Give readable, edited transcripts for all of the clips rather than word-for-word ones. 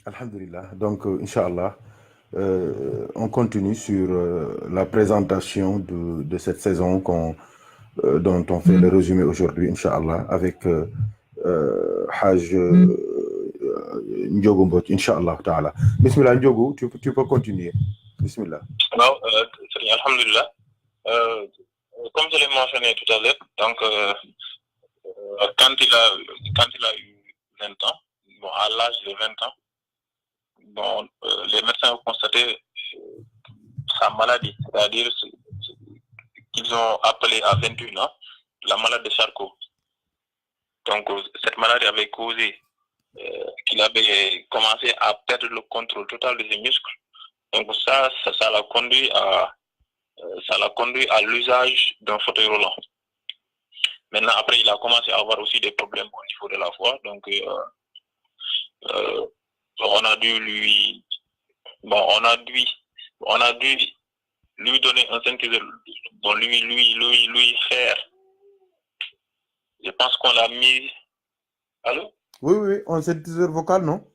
Alhamdulillah. Donc, Inch'Allah, on continue sur la présentation de cette saison dont on fait le résumé aujourd'hui, Inch'Allah, avec Haj Ndiogo Mbodj, Inch'Allah Ta'ala. Bismillah Ndiogo, tu peux continuer. Bismillah. Non, alhamdulillah. Comme je l'ai mentionné tout à l'heure, donc quand il a eu 20 ans, bon, à l'âge de 20 ans, bon, les médecins ont constaté sa maladie, c'est-à-dire qu'ils ont appelé à 21 ans la maladie de Charcot. Donc cette maladie avait causé qu'il avait commencé à perdre le contrôle total de ses muscles. Donc ça l'a conduit à l'usage d'un fauteuil roulant. Maintenant, après, il a commencé à avoir aussi des problèmes au niveau de la voix. Donc, on a dû lui donner un synthétiseur. Bon, lui faire. Je pense qu'on l'a mis. Allô? Oui, un synthétiseur vocal, non?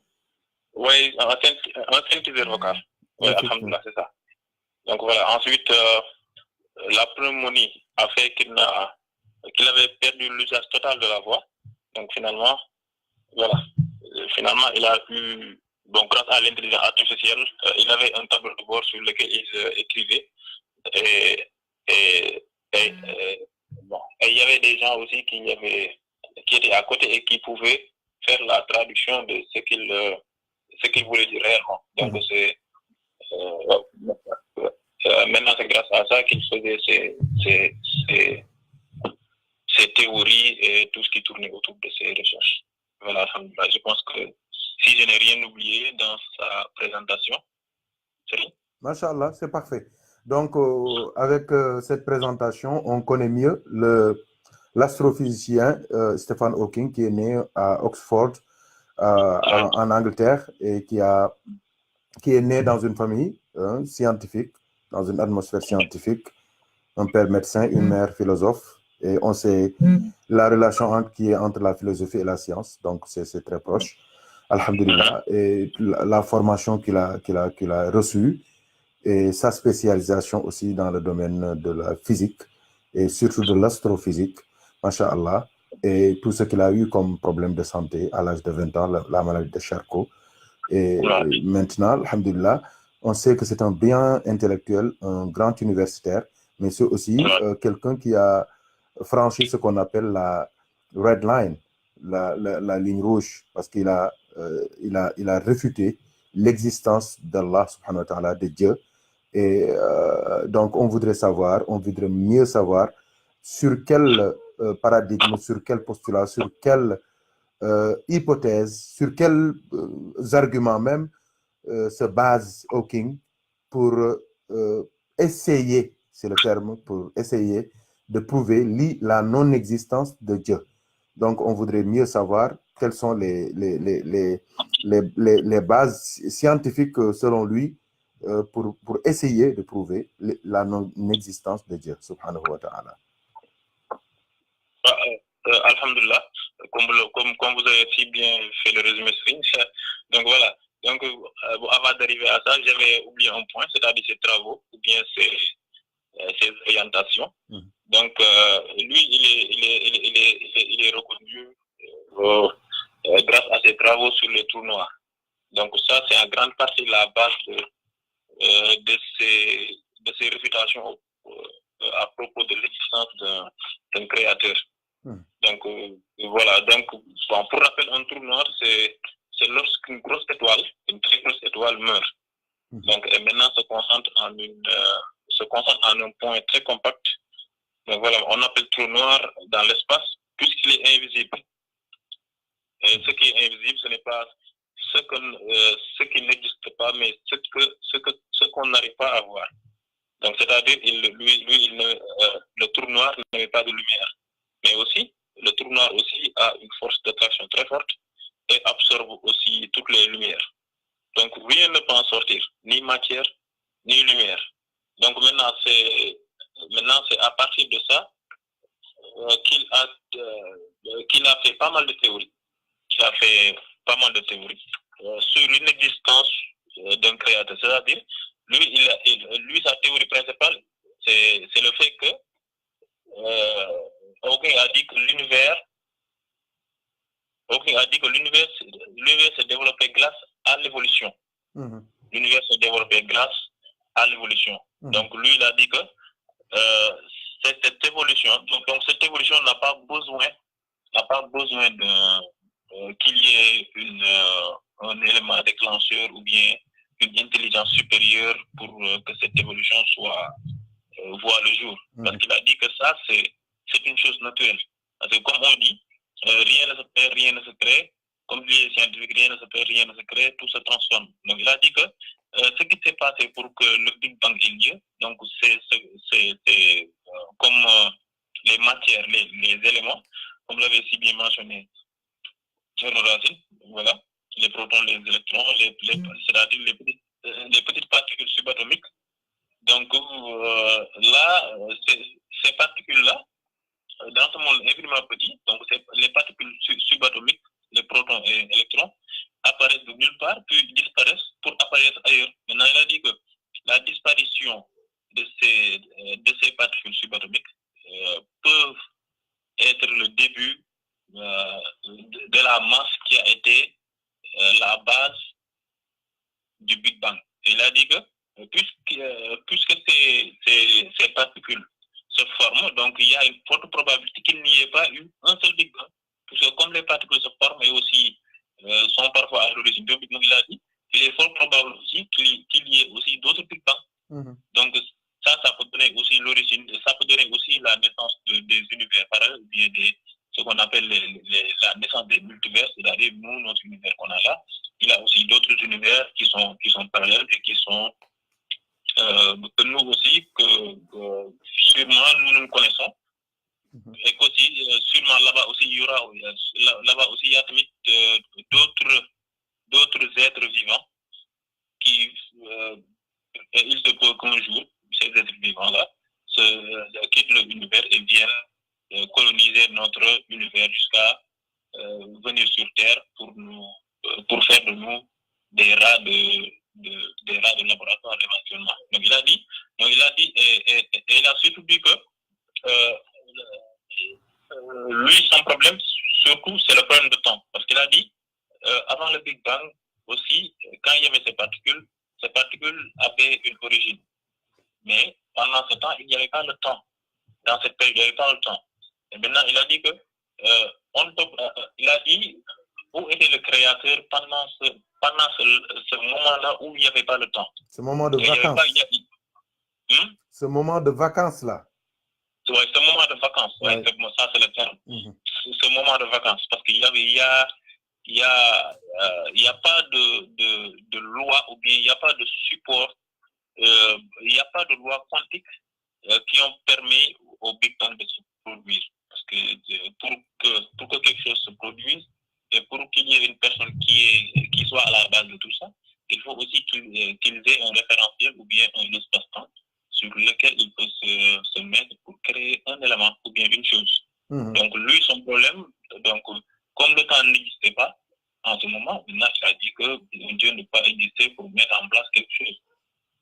Oui, un synthétiseur vocal. Oui, alhamdoulilah, c'est ça. Donc voilà, ensuite, la pneumonie a fait qu'il avait perdu l'usage total de la voix. Donc finalement, voilà. Finalement, il a eu, bon, grâce à l'intelligence artificielle, il avait un tableau de bord sur lequel il écrivait. Et il y avait des gens aussi qui étaient à côté et qui pouvaient faire la traduction de ce qu'il voulait dire réellement. Donc maintenant, c'est grâce à ça qu'il faisait ses théories et tout ce qui tournait autour de ses recherches. Voilà, je pense que si je n'ai rien oublié dans sa présentation, c'est bon. Masha'Allah, c'est parfait. Donc, avec cette présentation, on connaît mieux l'astrophysicien Stephen Hawking, qui est né à Oxford, en Angleterre, et qui est né dans une famille scientifique, dans une atmosphère scientifique, un père médecin, une mère philosophe, et on sait la relation qui est entre la philosophie et la science, donc c'est très proche. Alhamdulillah, et la formation qu'il a reçue, et sa spécialisation aussi dans le domaine de la physique, et surtout de l'astrophysique, masha'Allah, et tout ce qu'il a eu comme problème de santé à l'âge de 20 ans, la maladie de Charcot. Et maintenant, alhamdulillah, on sait que c'est un brillant intellectuel, un grand universitaire, mais c'est aussi quelqu'un qui a franchi ce qu'on appelle la red line, la ligne rouge, parce qu'il a réfuté l'existence d'Allah subhanahu wa ta'ala, de Dieu. Et donc on voudrait mieux savoir sur quel paradigme, sur quel postulat, sur quelle hypothèse, sur quels arguments même se base Hawking pour essayer, c'est le terme, pour essayer de prouver la non-existence de Dieu. Donc, on voudrait mieux savoir quelles sont les bases scientifiques, selon lui, pour essayer de prouver la non-existence de Dieu, subhanahu wa ta'ala. Alhamdulillah, comme vous avez si bien fait le résumé, donc voilà. Donc, avant d'arriver à ça, j'avais oublié un point, c'est-à-dire ses travaux, ou bien ses orientations. Donc, lui, il est reconnu grâce à ses travaux sur les trous noirs. Donc, ça, c'est en grande partie la base de ses réfutations à propos de l'existence d'un créateur. Donc, voilà. Donc, bon, pour rappel, un trou noir, c'est lorsqu'une grosse étoile, une très grosse étoile meurt. Donc, et maintenant se concentre en un point très compact. Donc voilà, on appelle trou noir dans l'espace puisqu'il est invisible. Et ce qui est invisible, ce n'est pas ce qui n'existe pas, mais ce qu'on n'arrive pas à voir. Donc, c'est-à-dire, le trou noir n'avait pas de lumière. Mais aussi, le trou noir aussi a une force d'attraction très forte et absorbe aussi toutes les lumières. Donc, rien ne peut en sortir, ni matière, ni lumière. Donc, maintenant, c'est à partir de ça qu'il a fait pas mal de théories. sur l'inexistence d'un créateur. C'est-à-dire, lui, sa théorie principale, c'est le fait que Hawking a dit que l'univers s'est développé grâce à l'évolution. L'univers s'est développé grâce à l'évolution. Donc lui, il a dit que c'est cette évolution. Donc cette évolution n'a pas besoin qu'il y ait un élément déclencheur ou bien une intelligence supérieure pour que cette évolution voit le jour. Parce qu'il a dit que ça, c'est une chose naturelle. Parce que comme on dit, rien ne se perd, rien ne se crée. Comme dit les scientifiques, rien ne se perd, rien ne se crée, tout se transforme. Donc il a dit que ce qui s'est passé pour que le Big Bang ait lieu, donc c'est comme les matières, les éléments, comme l'avait si bien mentionné John Racine, voilà, les protons, les électrons, c'est-à-dire les petites particules subatomiques. Donc là, ces particules-là, dans ce monde infiniment petit, donc les particules subatomiques, les protons et électrons, apparaissent de nulle part, puis disparaissent pour apparaître ailleurs. Maintenant, il a dit que la disparition de ces particules subatomiques peuvent être le début de la masse qui a été la base du Big Bang. Et il a dit que puisque ces particules se forment, donc il y a une forte probabilité qu'il n'y ait pas eu un seul Big Bang. Parce que comme les particules se forment et aussi sont parfois à l'origine d'un Big Bang, il a dit, il est fort probable aussi qu'il y ait aussi d'autres Big Bang. Donc ça peut donner aussi l'origine, ça peut donner aussi la naissance des univers parallèles, ou bien ce qu'on appelle la naissance des multivers, c'est-à-dire nous, notre univers qu'on a là, il y a aussi d'autres univers qui sont parallèles et qui sont que nous aussi, que sûrement nous connaissons. Et qu'aussi, sûrement là-bas aussi, il y a d'autres êtres vivants qui, il se peut qu'un jour, ces êtres vivants-là quittent l'univers et viennent coloniser notre univers jusqu'à venir sur Terre pour faire de nous des rats de laboratoire éventuellement. Donc il a dit et il a surtout dit que lui, son problème, surtout, c'est le problème de temps. Parce qu'il a dit, avant le Big Bang aussi, quand il y avait ces particules avaient une origine. Mais pendant ce temps, il n'y avait pas le temps. Dans cette période, il n'y avait pas le temps. Et maintenant, il a dit que il a dit où était le créateur pendant ce moment-là où il n'y avait pas le temps. Ce moment de vacances. Ce moment de vacances-là. Oui, ce moment de vacances. Ouais. Ça, c'est le terme. Ce moment de vacances. Parce qu'il y a pas de loi ou bien il n'y a pas de support. Il n'y a pas de loi quantique qui ont permis au Big Bang de se produire. Parce que pour que quelque chose se produise et pour qu'il y ait une personne qui soit à la base de tout ça, il faut aussi qu'il ait un référentiel ou bien un espace-temps sur lequel il peut se mettre pour créer un élément ou bien une chose. Donc lui, son problème, donc comme le temps n'existait pas en ce moment, maintenant il a dit que Dieu ne peut pas exister pour mettre en place quelque chose.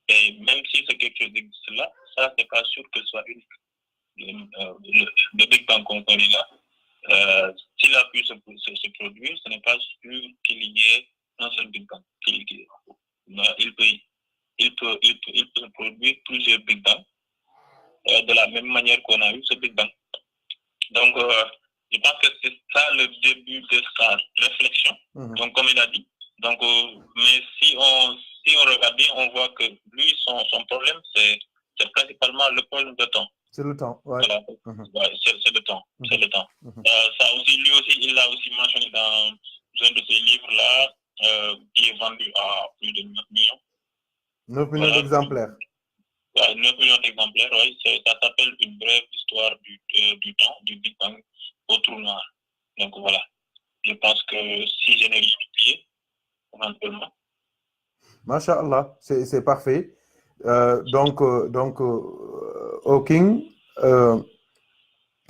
Et même si ce quelque chose existe là, ça c'est pas sûr que ce soit unique. Le Big Bang qu'on connaît là, s'il a pu se produire, ce n'est pas sûr qu'il y ait un seul Big Bang. Il peut se produire plusieurs Big Bang de la même manière qu'on a eu ce Big Bang. Donc, je pense que c'est ça le début de sa réflexion. Donc, comme il a dit. Donc, mais si on regarde bien, on voit que lui, son problème, c'est principalement le problème de temps. C'est le temps, ouais. Voilà. Ouais, c'est le temps. C'est le temps. Ça aussi, lui aussi, il l'a aussi mentionné dans un de ses livres-là, qui est vendu à plus de 9 millions. 9 millions d'exemplaires. Ouais, 9 millions d'exemplaires, oui. Ça s'appelle Une brève histoire du temps, du Big Bang au trou noir. Donc voilà. Je pense que si je n'ai rien oublié, éventuellement. Masha'Allah, c'est parfait. Donc Hawking,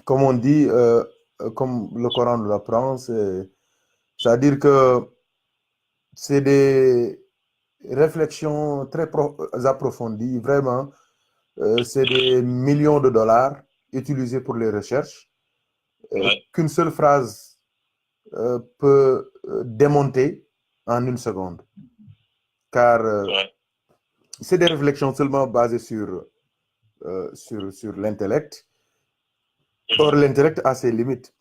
comme on dit, comme le Coran nous l'apprend, c'est-à-dire que c'est des réflexions très approfondies, vraiment. C'est des millions de dollars utilisés pour les recherches qu'une seule phrase peut démonter en une seconde. Car c'est des réflexions seulement basées sur l'intellect. Or, l'intellect a ses limites.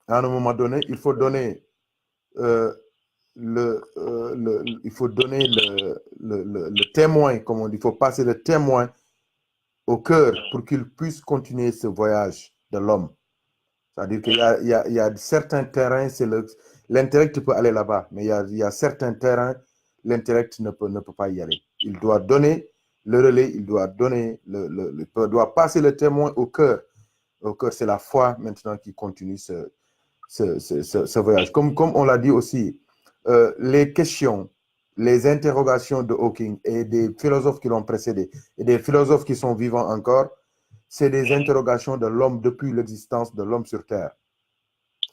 À un moment donné, il faut donner il faut donner le témoin, comme on dit, il faut passer le témoin au cœur pour qu'il puisse continuer ce voyage de l'homme. C'est-à-dire qu'il y a certains terrains, l'intellect peut aller là-bas, mais il y a certains terrains, l'intellect ne peut pas y aller. Il doit donner le relais, il doit donner doit passer le témoin au cœur. Au cœur, c'est la foi maintenant qui continue ce voyage. Comme on l'a dit aussi, les questions, les interrogations de Hawking et des philosophes qui l'ont précédé, et des philosophes qui sont vivants encore, c'est des interrogations de l'homme depuis l'existence de l'homme sur Terre.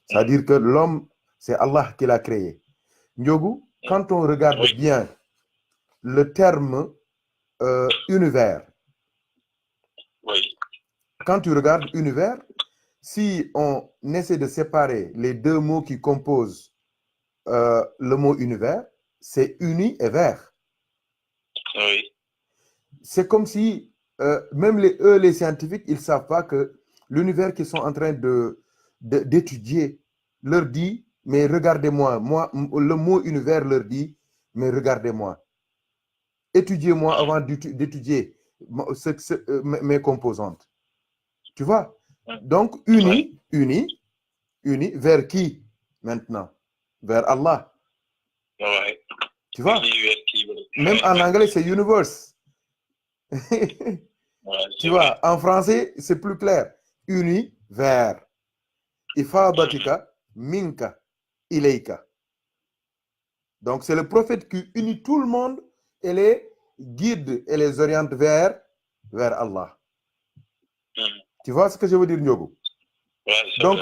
C'est-à-dire que l'homme, c'est Allah qui l'a créé. Ndiogu, quand on regarde bien le terme univers, quand tu regardes univers, si on essaie de séparer les deux mots qui composent le mot univers, c'est uni et vert. Oui. C'est comme si, même les scientifiques, ils ne savent pas que l'univers qu'ils sont en train d'étudier leur dit, mais regardez-moi, le mot univers leur dit, mais regardez-moi. Étudiez-moi avant d'étudier mes composantes. Tu vois? Donc, uni, vers qui maintenant? Vers Allah. Ouais. Tu vois? Même en anglais, c'est universe. Tu vois, en français, c'est plus clair. Uni, vers. Ifadatika, minka, ileika. Donc, c'est le prophète qui unit tout le monde et les guide et les oriente vers Allah. Tu vois ce que je veux dire, Ndiogu? Donc,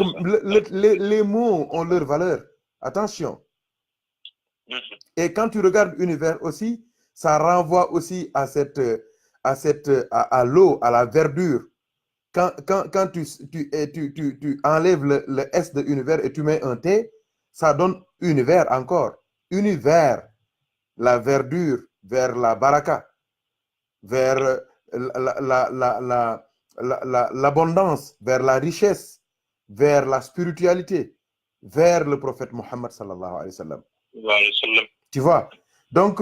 les mots ont leur valeur. Attention. Et quand tu regardes l'univers aussi, ça renvoie aussi à l'eau, à la verdure. Quand tu enlèves le S de univers et tu mets un T, ça donne univers encore. Univers, la verdure, vers la baraka, vers l'abondance, vers la richesse, vers la spiritualité, vers le prophète Mohammed sallallahu alayhi wa sallam. Tu vois? Donc,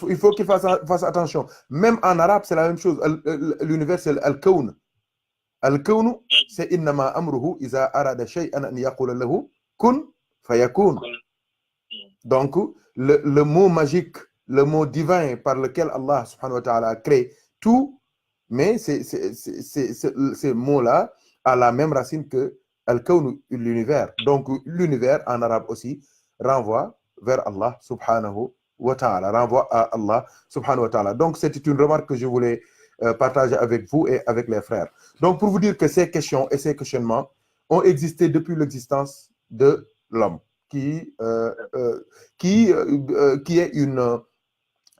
il faut qu'il fasse attention. Même en arabe, c'est la même chose. L'univers, c'est al-kawn. Al-kawn, c'est innama amruhu iza arada shay'an an yaqula lahu kun fayakun. Donc, le mot magique, le mot divin par lequel Allah subhanahu wa ta'ala a créé tout, mais ces mots-là a la même racine que al-kawn, l'univers. Donc, l'univers en arabe aussi renvoie vers Allah subhanahu wa ta'ala, renvoie à Allah subhanahu wa ta'ala. Donc, c'était une remarque que je voulais partager avec vous et avec les frères. Donc, pour vous dire que ces questions et ces questionnements ont existé depuis l'existence de l'homme, qui est une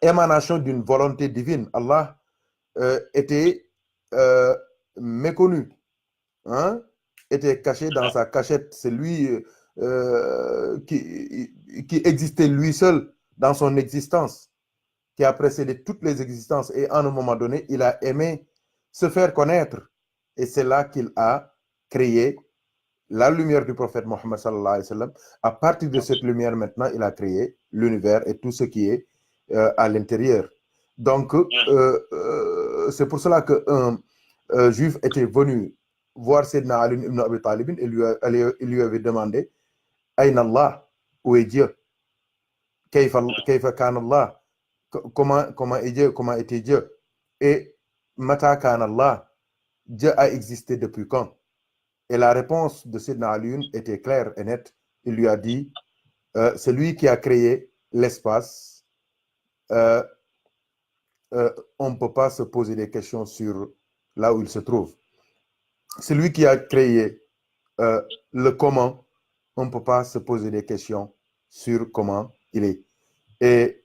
émanation d'une volonté divine. Allah était méconnu, hein? Était caché dans sa cachette. C'est lui qui existait lui seul dans son existence, qui a précédé toutes les existences. Et à un moment donné, il a aimé se faire connaître. Et c'est là qu'il a créé la lumière du prophète Mohammed sallallahu alayhi wa sallam. À partir de cette lumière, maintenant, il a créé l'univers et tout ce qui est à l'intérieur. Donc, c'est pour cela qu'un juif était venu voir Sayyidina Ali ibn Abi Talib et lui avait demandé Aïn Allah, où est Dieu? Kayfa kan Allah? Comment est Dieu? Comment était Dieu? Et Mata kan Allah? Dieu a existé depuis quand? Et la réponse de Sayyidina Ali était claire et nette. Il lui a dit c'est lui qui a créé l'espace. On ne peut pas se poser des questions sur là où il se trouve. C'est lui qui a créé le comment. On ne peut pas se poser des questions sur comment il est. Et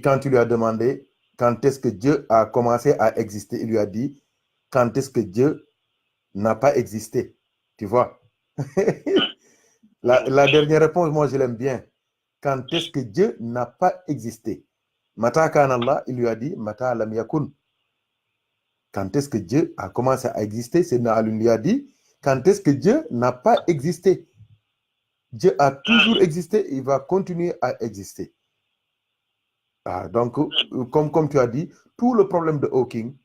quand tu lui as demandé quand est-ce que Dieu a commencé à exister, il lui a dit quand est-ce que Dieu n'a pas existé. Tu vois? La dernière réponse, moi, je l'aime bien. Quand est-ce que Dieu n'a pas existé? Mata kan Allah, il lui a dit Mata lam yakun. Quand est-ce que Dieu a commencé à exister? C'est Ali lui a dit quand est-ce que Dieu n'a pas existé? Dieu a toujours existé et il va continuer à exister. Ah, donc, comme tu as dit, tout le problème de Hawking,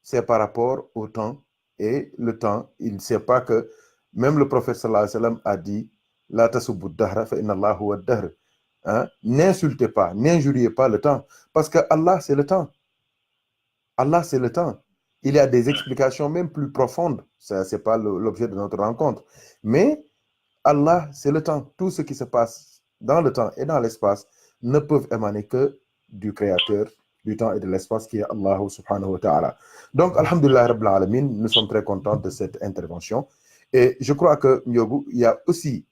c'est par rapport au temps. Et le temps, il ne sait pas que même le prophète sallallahu alayhi wa sallam a dit La tasubbu dahra fa inna Allah huwa dahr. N'insultez pas, n'injuriez pas le temps. Parce que Allah, c'est le temps. Allah, c'est le temps. Il y a des explications même plus profondes. Ce n'est pas l'objet de notre rencontre. Mais Allah, c'est le temps. Tout ce qui se passe dans le temps et dans l'espace ne peuvent émaner que du Créateur du temps et de l'espace qui est Allah subhanahu wa ta'ala. Donc, alhamdulillah rabbil alamin, nous sommes très contents de cette intervention. Et je crois que, Ndiogu, il y a aussi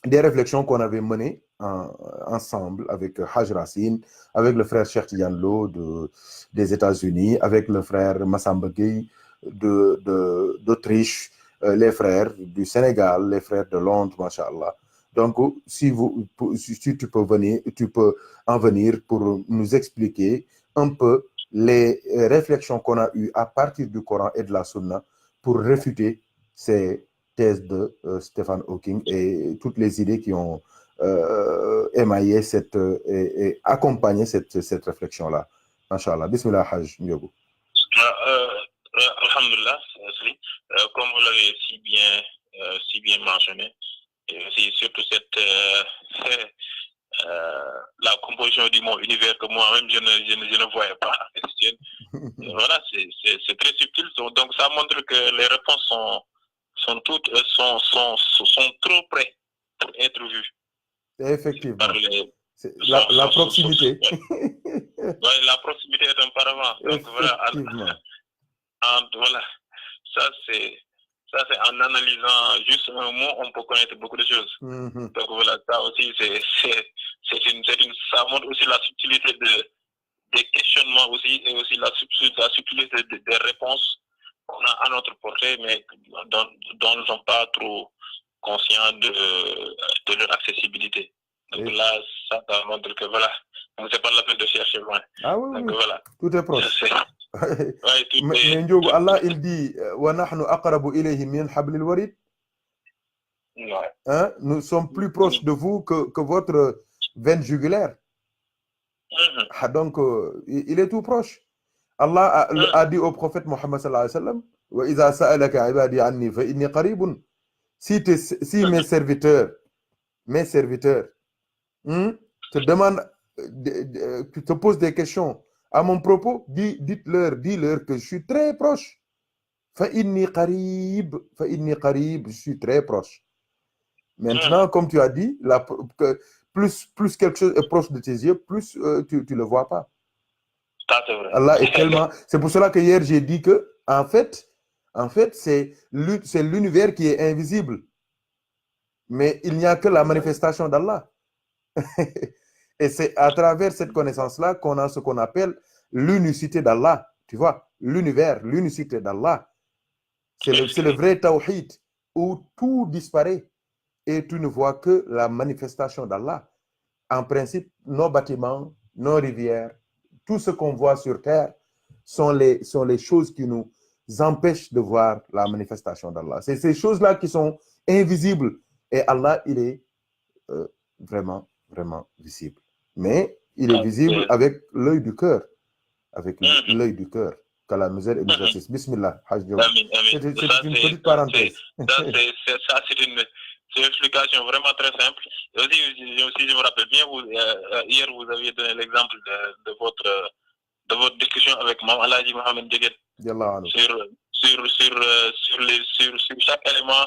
des réflexions qu'on avait menées ensemble avec Haj Racine, avec le frère Cheikh Tidiane des États-Unis, avec le frère Massamba Gueye d'Autriche, les frères du Sénégal, les frères de Londres, machallah. Donc, si tu peux venir, tu peux en venir pour nous expliquer un peu les réflexions qu'on a eues à partir du Coran et de la Sunna pour réfuter ces thèses de Stephen Hawking et toutes les idées qui ont émaillé et accompagné cette réflexion-là. Inch'Allah. Bismillah, Hajj Ndiogu. Alhamdulillah, comme vous l'avez si bien mentionné, et aussi surtout la composition du monde univers que moi-même je ne voyais pas. Voilà, c'est très subtil. Donc ça montre que les réponses sont trop près pour être vues. Effectivement. La proximité. Oui, la proximité est un paravent. Donc voilà, ça c'est en analysant juste un mot, on peut connaître beaucoup de choses. Donc voilà, ça aussi ça montre aussi la subtilité des questionnements aussi et aussi la subtilité des réponses qu'on a à notre portée, mais dont nous ne sommes pas trop conscients de leur accessibilité. Donc là, ça montre que voilà, c'est pas la peine de chercher loin. Ah oui, donc, voilà. Tout est proche. Ouais, mais Ndiogu, Allah, il dit wa nahnu aqrabu ilayhi min hablil warid. Hein? Nous sommes plus proches de vous que votre veine jugulaire. Donc, il est tout proche. Allah a dit au prophète Mohammed sallallahu alayhi wa sallam wa iza sa'alaka ibadi anni fa inni qaribun. Si mes serviteurs te demandent, te posent des questions à mon propos, dis-leur que je suis très proche. Fa inni qarib, je suis très proche. Maintenant, comme tu as dit, plus quelque chose est proche de tes yeux, plus tu le vois pas. Allah est tellement. C'est pour cela que hier j'ai dit que, en fait, c'est l'univers qui est invisible. Mais il n'y a que la manifestation d'Allah. Et c'est à travers cette connaissance-là qu'on a ce qu'on appelle l'unicité d'Allah. Tu vois, l'univers, l'unicité d'Allah. C'est le vrai tawhid où tout disparaît et tu ne vois que la manifestation d'Allah. En principe, nos bâtiments, nos rivières, tout ce qu'on voit sur terre sont les choses qui nous empêchent de voir la manifestation d'Allah. C'est ces choses-là qui sont invisibles. Et Allah, il est vraiment, vraiment visible. Mais il est visible avec l'œil du cœur. Avec l'œil du cœur. Qu'Allah nous aide et nous assiste. Bismillah. C'est une petite parenthèse. C'est une explication vraiment très simple. Et aussi, si je me rappelle bien, hier vous aviez donné l'exemple de votre discussion avec Mme Aladji Mohamed Djeguet sur chaque élément,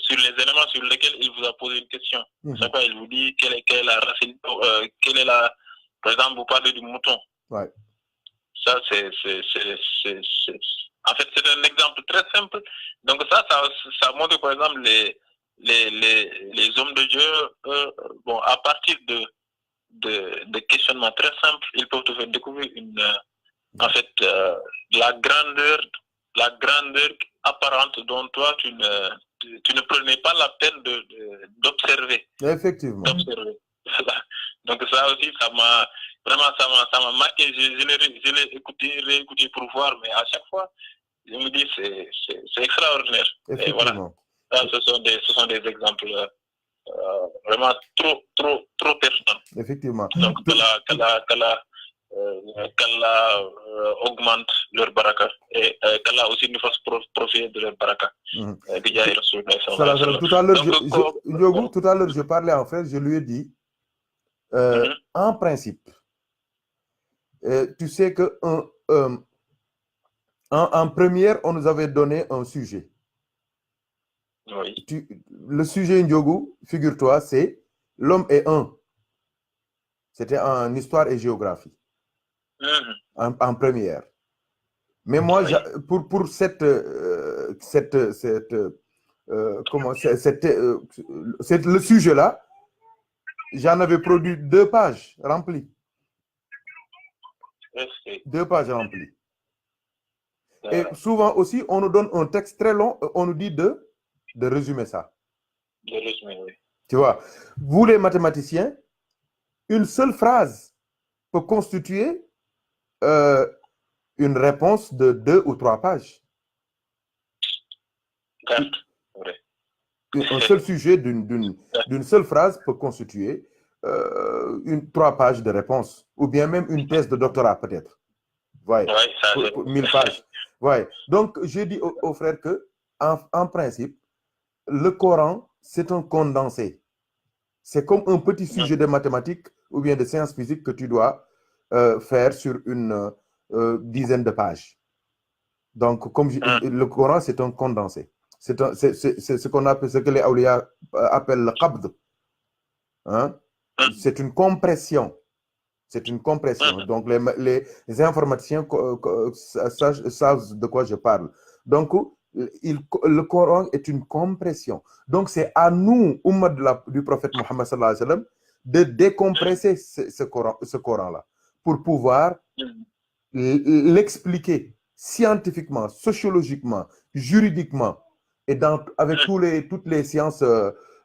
sur les éléments sur lesquels il vous a posé une question. Chaque fois, il vous dit quelle est la racine, par exemple, vous parlez du mouton. Ouais. Ça, en fait, c'est un exemple très simple. Donc ça montre, par exemple, les hommes de Dieu, à partir de de questionnements très simples, ils peuvent te faire découvrir la grandeur apparente dont toi tu ne prenais pas la peine d'observer. Effectivement. Donc ça aussi, ça m'a marqué. Je l'ai écouté, réécouté pour voir, mais à chaque fois, je me dis c'est extraordinaire. Et voilà. Ça, ce sont des exemples vraiment trop pertinents. Effectivement. Donc qu'Allah augmente leur baraka et qu'Allah aussi nous fasse profiter de leur baraka. Tout à l'heure, je parlais en fait, je lui ai dit, en principe, tu sais que en première, on nous avait donné un sujet. Oui. Le sujet Ndiogu, figure-toi, c'est l'homme est un. C'était en histoire et géographie. En première. Mais moi, pour le sujet-là, j'en avais produit 2 pages remplies. 2 pages remplies. Et souvent aussi, on nous donne un texte très long, on nous dit de résumer ça. De résumer, oui. Tu vois, vous les mathématiciens, une seule phrase peut constituer une réponse de 2 ou 3 pages. Un seul sujet d'une seule phrase peut constituer 3 pages de réponse, ou bien même une thèse de doctorat peut-être. Ouais, pour 1000 pages. Ouais. Donc, je dis aux frères que, en principe, le Coran, c'est un condensé. C'est comme un petit sujet de mathématiques ou bien de sciences physiques que tu dois faire sur une dizaine de pages. Donc, comme le Coran, c'est un condensé. C'est ce qu'on appelle, ce que les awliya appellent le qabd. Hein? C'est une compression. C'est une compression. Donc, les informaticiens savent de quoi je parle. Donc, le Coran est une compression. Donc, c'est à nous, Ummah du prophète Mohammed sallallahu alayhi wa sallam, de décompresser ce Coran-là pour pouvoir l'expliquer scientifiquement, sociologiquement, juridiquement et avec toutes les sciences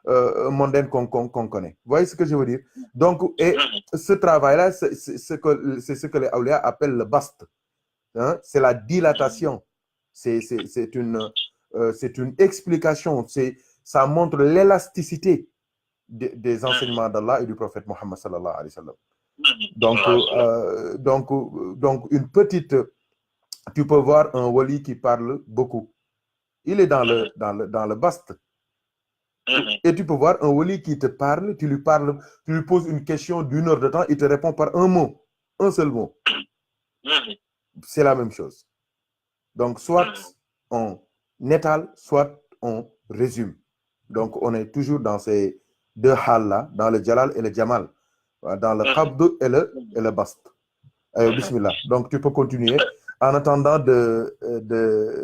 mondaines qu'on connaît. Vous voyez ce que je veux dire? Donc, et ce travail-là, c'est ce que les awliya appellent le bast. Hein? C'est la dilatation. C'est une explication. Ça montre l'élasticité des enseignements d'Allah et du prophète Mohammed sallallahu alayhi wa sallam. Donc, une petite... Tu peux voir un wali qui parle beaucoup. Il est dans le bast. Et tu peux voir un wali qui te parle, tu lui poses une question d'1 heure de temps, il te répond par un mot, un seul mot. C'est la même chose. Donc, soit on étale, soit on résume. Donc, on est toujours dans ces 2 hals-là, dans le jalal et le jamal, dans le qabd et le bast. Bismillah. Donc, tu peux continuer en attendant de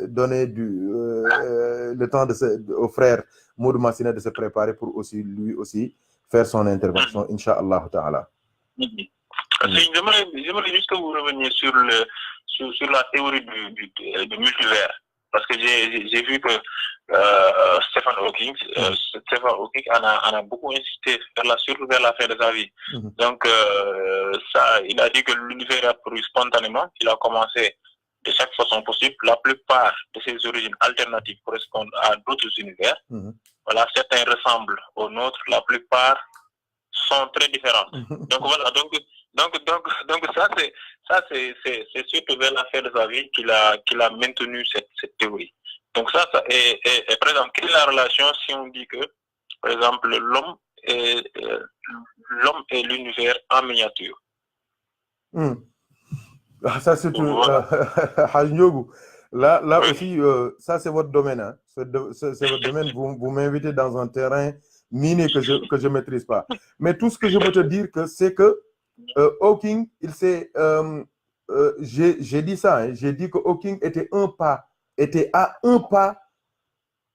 donner le temps au frère Moudou Massina de se préparer pour lui aussi faire son intervention, Inch'Allah Ta'ala. J'aimerais juste que vous reveniez sur la théorie du multivers. Parce que j'ai vu que Stephen Hawking en a beaucoup insisté surtout vers la fin de sa vie. Donc, il a dit que l'univers a apparu spontanément. Il a commencé de chaque façon possible. La plupart de ses origines alternatives correspondent à d'autres univers. Voilà, certains ressemblent aux nôtres. La plupart sont très différentes. Donc, voilà. Donc ça c'est surtout vers la fin de sa vie qu'il a maintenu cette théorie. Donc ça et par exemple, quelle est la relation si on dit que, par exemple, l'homme est l'univers en miniature? Ça c'est tout. Là aussi, ça c'est votre domaine. Hein. C'est votre domaine. Vous m'invitez dans un terrain miné que je maîtrise pas. Mais tout ce que je veux te dire, c'est que Hawking, j'ai dit ça, hein, j'ai dit que Hawking était à un pas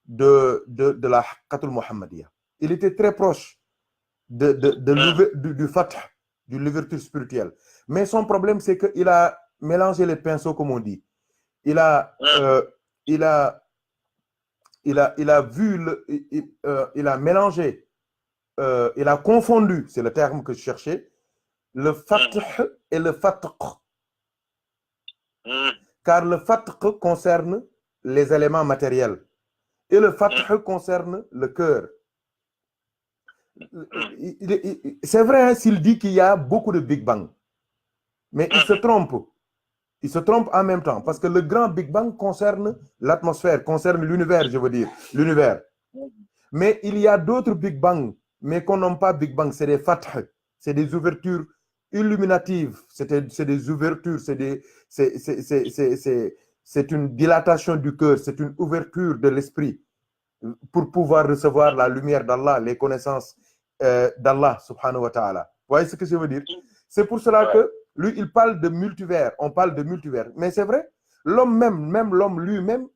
de la Haqqatul Muhammadiyya. Il était très proche du Fath, de l'ouverture spirituelle. Mais son problème, c'est qu'il a mélangé les pinceaux, comme on dit. Il a mélangé, il a confondu, c'est le terme que je cherchais, le fath et le fatq. Car le fatq concerne les éléments matériels et le fath concerne le cœur. C'est vrai, hein, s'il dit qu'il y a beaucoup de Big Bang, mais il se trompe. Il se trompe en même temps, parce que le grand Big Bang concerne l'atmosphère, concerne l'univers, je veux dire, l'univers. Mais il y a d'autres Big Bang, mais qu'on nomme pas Big Bang, c'est des fath, c'est des ouvertures illuminatives, c'est des ouvertures, c'est une dilatation du cœur, c'est une ouverture de l'esprit pour pouvoir recevoir la lumière d'Allah, les connaissances d'Allah, subhanahu wa ta'ala. Vous voyez ce que je veux dire? C'est pour cela que lui, il parle de multivers, on parle de multivers. Mais c'est vrai, l'homme même l'homme lui-même,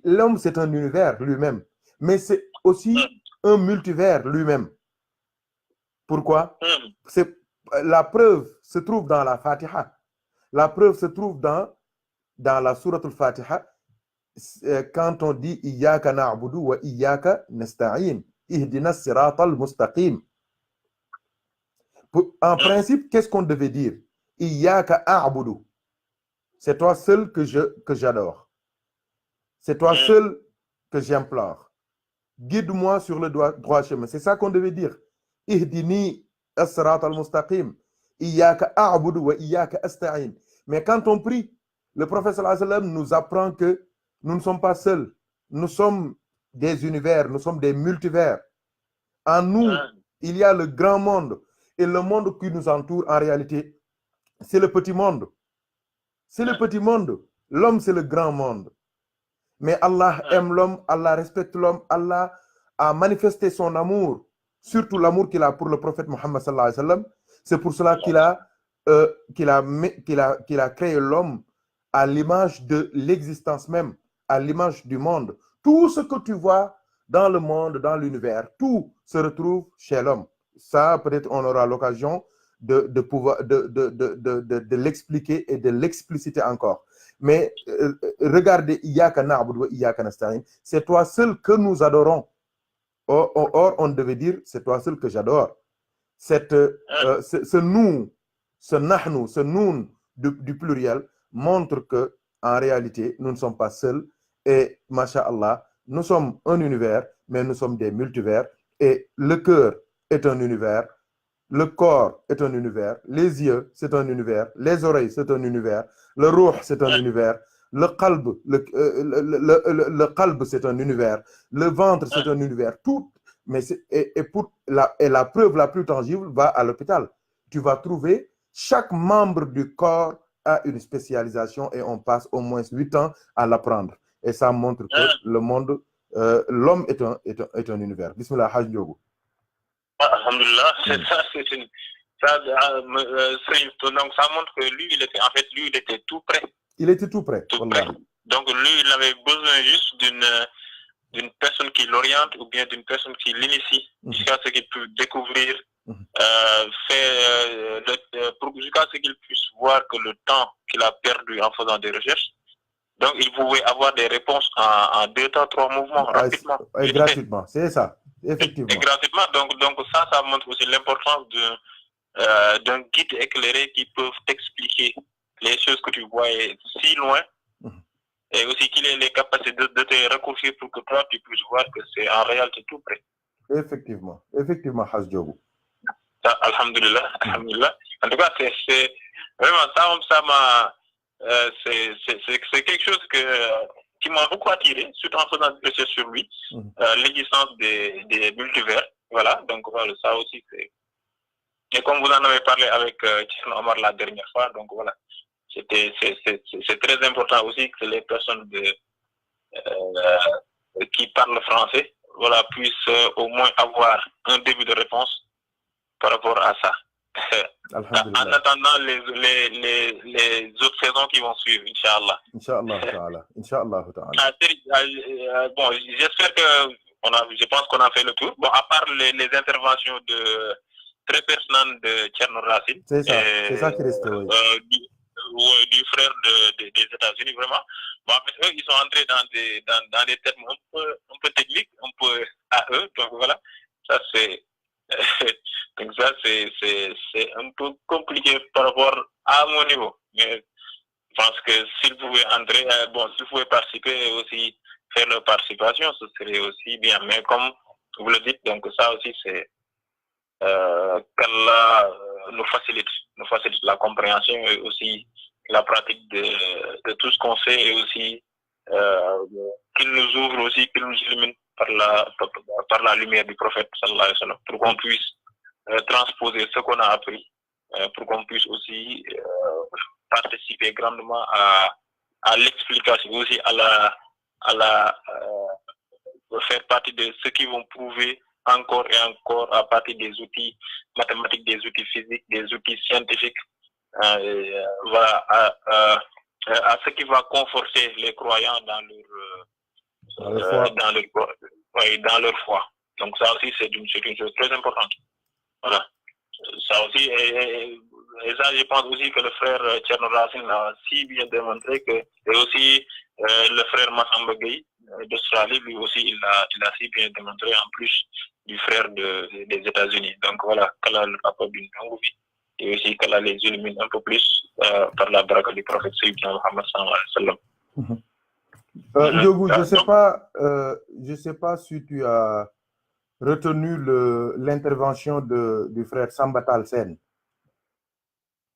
l'homme c'est un univers lui-même, mais c'est aussi un multivers lui-même. Pourquoi? La preuve se trouve dans la Fatiha. La preuve se trouve dans la sourate al-Fatiha, quand on dit Iyyaka na'budu wa iyyaka nasta'in, ihdina as-sirata al-mustaqim. En principe, qu'est-ce qu'on devait dire? Iyyaka a'budu. C'est toi seul que j'adore. C'est toi seul que j'implore. Guide-moi sur le droit chemin. C'est ça qu'on devait dire. Ihdini as-sirata al-mustaqim. Iyyaka a'budu wa iyyaka asta'in. Mais quand on prie, le prophète sallallahu alayhi wa sallam nous apprend que nous ne sommes pas seuls. Nous sommes des univers, nous sommes des multivers. En nous, il y a le grand monde. Et le monde qui nous entoure, en réalité, c'est le petit monde. C'est le petit monde. L'homme, c'est le grand monde. Mais Allah aime l'homme, Allah respecte l'homme, Allah a manifesté son amour, surtout l'amour qu'il a pour le prophète Mohammed sallallahu alayhi wa sallam. C'est pour cela qu'il a créé l'homme à l'image de l'existence même, à l'image du monde. Tout ce que tu vois dans le monde, dans l'univers, tout se retrouve chez l'homme. Ça, peut-être on aura l'occasion de pouvoir de l'expliquer et de l'expliciter encore. Mais regardez, Iyyaka na'budu wa iyyaka nasta'in, c'est toi seul que nous adorons. Or, on devait dire, c'est toi seul que j'adore. Ce nous, ce nahnu, ce noun du pluriel montre que en réalité, nous ne sommes pas seuls. Et, masha'Allah, nous sommes un univers, mais nous sommes des multivers. Et le cœur est un univers, le corps est un univers, les yeux, c'est un univers, les oreilles, c'est un univers, le ruh, c'est un univers, le qalb, c'est un univers, le ventre, c'est un univers. Tout, mais la preuve la plus tangible va à l'hôpital. Tu vas trouver chaque membre du corps a une spécialisation et on passe au moins 8 ans à l'apprendre. Et ça montre que le monde, l'homme est un univers. Bismillah, Haj Ndiogu. Alhamdulillah, c'est ça, donc ça montre que lui, il était tout prêt. Il était tout prêt. Tout prêt. Donc lui, il avait besoin juste d'une personne qui l'oriente ou bien d'une personne qui l'initie jusqu'à ce qu'il puisse découvrir, jusqu'à ce qu'il puisse voir que le temps qu'il a perdu en faisant des recherches, donc il pouvait avoir des réponses en 2 temps, 3 mouvements, rapidement. Et gratuitement, c'est ça, effectivement. Et gratuitement, donc ça montre aussi l'importance d'un guide éclairé qui peut t'expliquer les choses que tu vois si loin, et aussi qu'il ait les capacités de te raccourcir pour que toi tu puisses voir que c'est en réalité tout près. Effectivement, Haj Ndiogu. Alhamdulillah, alhamdulillah. En tout cas, c'est vraiment ça m'a c'est quelque chose qui m'a beaucoup attiré, surtout en faisant des recherches sur lui, l'existence des multivers. Voilà, donc voilà, ça aussi c'est. Et comme vous en avez parlé avec Thierno Omar la dernière fois, donc voilà, c'est très important aussi que les personnes qui parlent français, voilà, puissent au moins avoir un début de réponse par rapport à ça. En attendant les autres saisons qui vont suivre, Inch'Allah. Inch'Allah ta'ala. Bon, j'espère que je pense qu'on a fait le tour. Bon, à part les interventions très pertinente de Thierno Racine. C'est ça qui reste, oui. Du frère des États-Unis, vraiment. Bon, en fait, eux, ils sont entrés dans des termes un peu techniques, un peu à eux. Donc voilà, ça c'est donc ça c'est un peu compliqué par rapport à mon niveau. Mais je pense que s'ils pouvaient entrer, s'ils pouvaient participer et aussi faire leur participation, ce serait aussi bien. Mais comme vous le dites, donc ça aussi c'est qu'Allah nous facilite la compréhension et aussi la pratique de tout ce qu'on fait et aussi qu'il nous ouvre aussi, qu'il nous illumine par la lumière du prophète sallallahu alayhi wa sallam, pour qu'on puisse transposer ce qu'on a appris, pour qu'on puisse aussi participer grandement à l'explication, aussi faire partie de ceux qui vont prouver encore et encore à partir des outils mathématiques, des outils physiques, des outils scientifiques, à ce qui va conforter les croyants dans leur foi. Donc ça aussi c'est une chose très importante. Voilà. Ça aussi, et ça je pense aussi que le frère Thierno Racine a si bien démontré que, et aussi le frère Massamba Gueye d'Australie, lui aussi il a si bien démontré en plus du frère des États-Unis. Donc voilà, qu'Allah le papa d'une longue vie et aussi qu'Allah les illumine un peu plus par la baraka du prophète Sayyidina Muhammad sallallahu alayhi wa sallam. Diogo, je sais pas si tu as retenu l'intervention du frère Sambatal Sen.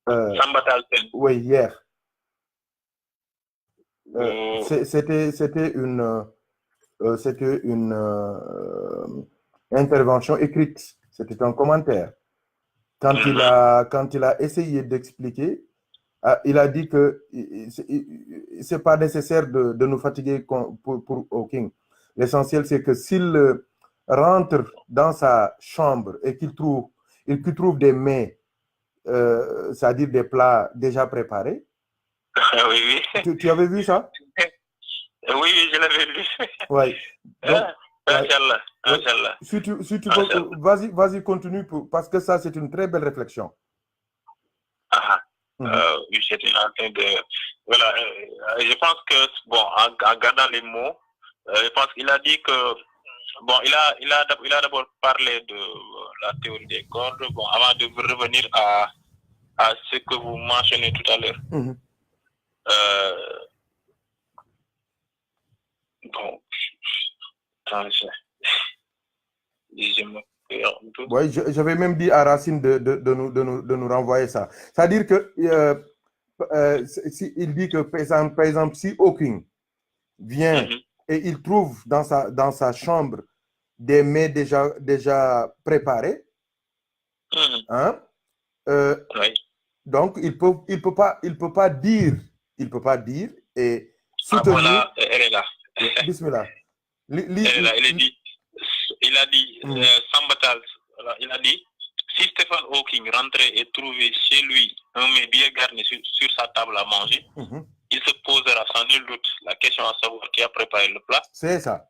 Sambatal Sen. Oui, hier. C'était une intervention écrite. C'était un commentaire. Quand il a essayé d'expliquer, il a dit que c'est pas nécessaire de nous fatiguer pour Hawking. L'essentiel, c'est que s'il rentre dans sa chambre et qu'il trouve des mets, c'est-à-dire des plats déjà préparés. Oui. Tu avais vu ça? Oui, je l'avais vu. Oui. Donc, Inch'Allah. Si tu veux, vas-y, continue, parce que ça, c'est une très belle réflexion. J'étais en train de... Voilà, je pense que, en regardant les mots, je pense qu'il a dit que... il a d'abord parlé de la théorie des cordes, avant de revenir à ce que vous mentionnez tout à l'heure. Oui, j'avais même dit à Racine de nous renvoyer ça. C'est-à-dire que il dit que, par exemple, si Hawking vient et il trouve dans sa chambre des mets déjà préparés, donc il peut pas dire et soutenir. Voilà, elle est là. Bismillah. Il a dit, Sambatal, il a dit, si Stephen Hawking rentrait et trouvait chez lui un mets bien garni sur sa table à manger, il se posera sans nul doute la question à savoir qui a préparé le plat. C'est ça.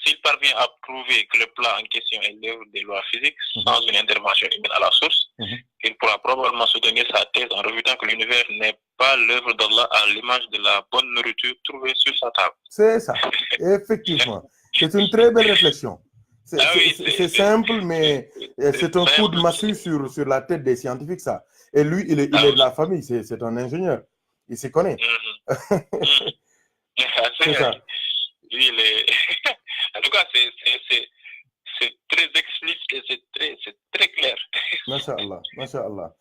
S'il parvient à prouver que le plat en question est l'œuvre des lois physiques, sans une intervention humaine à la source, il pourra probablement soutenir sa thèse en refutant que l'univers n'est pas l'œuvre d'Allah à l'image de la bonne nourriture trouvée sur sa table. C'est ça, effectivement. C'est une très belle réflexion. C'est simple, mais c'est un coup de massue sur la tête des scientifiques, ça. Et lui, il est de la famille, c'est un ingénieur. Il s'y connaît. C'est ça. Lui, il est... En tout cas, c'est très explicite et c'est très clair. Masha'Allah. Masha'Allah.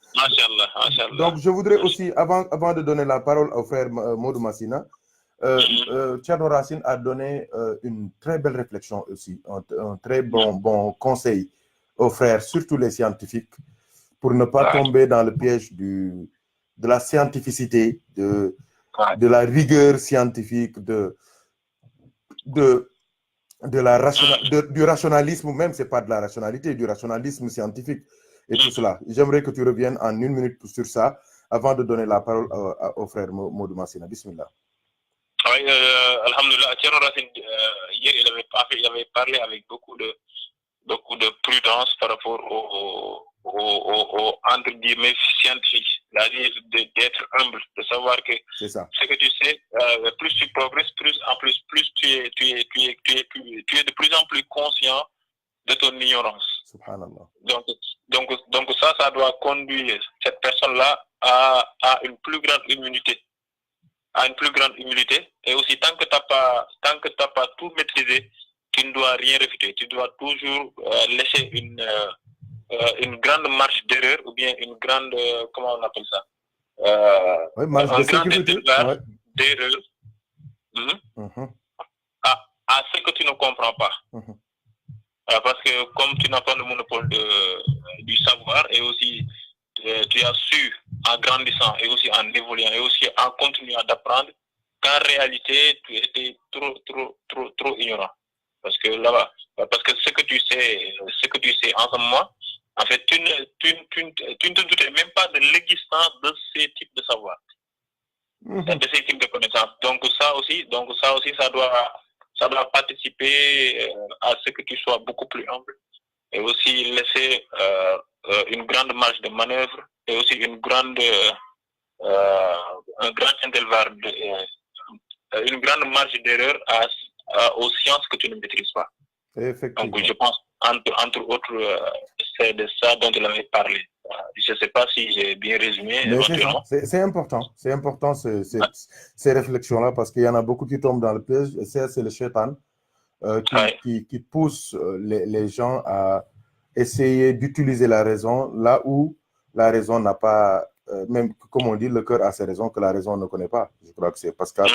Donc, je voudrais aussi, avant de donner la parole au frère Modou Massina, Thierno Racine a donné une très belle réflexion aussi, un très bon conseil aux frères, surtout les scientifiques, pour ne pas tomber dans le piège de la scientificité, de la rigueur scientifique, du rationalisme, même c'est pas de la rationalité, du rationalisme scientifique et tout cela. J'aimerais que tu reviennes en 1 minute sur ça avant de donner la parole au frère Modou Massina. Bismillah. Oui, alhamdoulilah, Thierno Racine, hier il avait parlé avec beaucoup de prudence par rapport entre guillemets scientifique, c'est-à-dire d'être humble, de savoir que C'est ça. ce que tu sais, plus tu progresses, plus tu es de plus en plus conscient de ton ignorance. Subhanallah. Donc ça doit conduire cette personne-là à une plus grande humilité. Et aussi, tant que tu n'as pas tout maîtrisé, tu ne dois rien réfuter. Tu dois toujours laisser une grande marge d'erreur ou bien une grande, comment on appelle ça, Oui, marge de sécurité. Ouais. D'erreur à ce que tu ne comprends pas. Parce que comme tu n'as pas le monopole du savoir, et aussi tu as su en grandissant et aussi en évoluant et aussi en continuant d'apprendre qu'en réalité tu étais trop ignorant. Parce que là-bas, parce que ce que tu sais en ce moment, en fait, tu ne te doutais même pas de l'existence de ces types de savoir, de ces types de connaissances. Donc ça aussi, ça doit participer à ce que tu sois beaucoup plus humble et aussi laisser une grande marge de manœuvre et aussi un grand intervalle, une grande marge d'erreur aux sciences que tu ne maîtrises pas. Effectivement. Donc je pense, entre autres, c'est de ça dont il avait parlé. Je ne sais pas si j'ai bien résumé. Mais c'est important. C'est important ces réflexions-là parce qu'il y en a beaucoup qui tombent dans le piège. Et c'est le shaitan qui pousse les gens à essayer d'utiliser la raison là où la raison n'a pas, même comme on dit, le cœur a ses raisons que la raison ne connaît pas. Je crois que c'est Pascal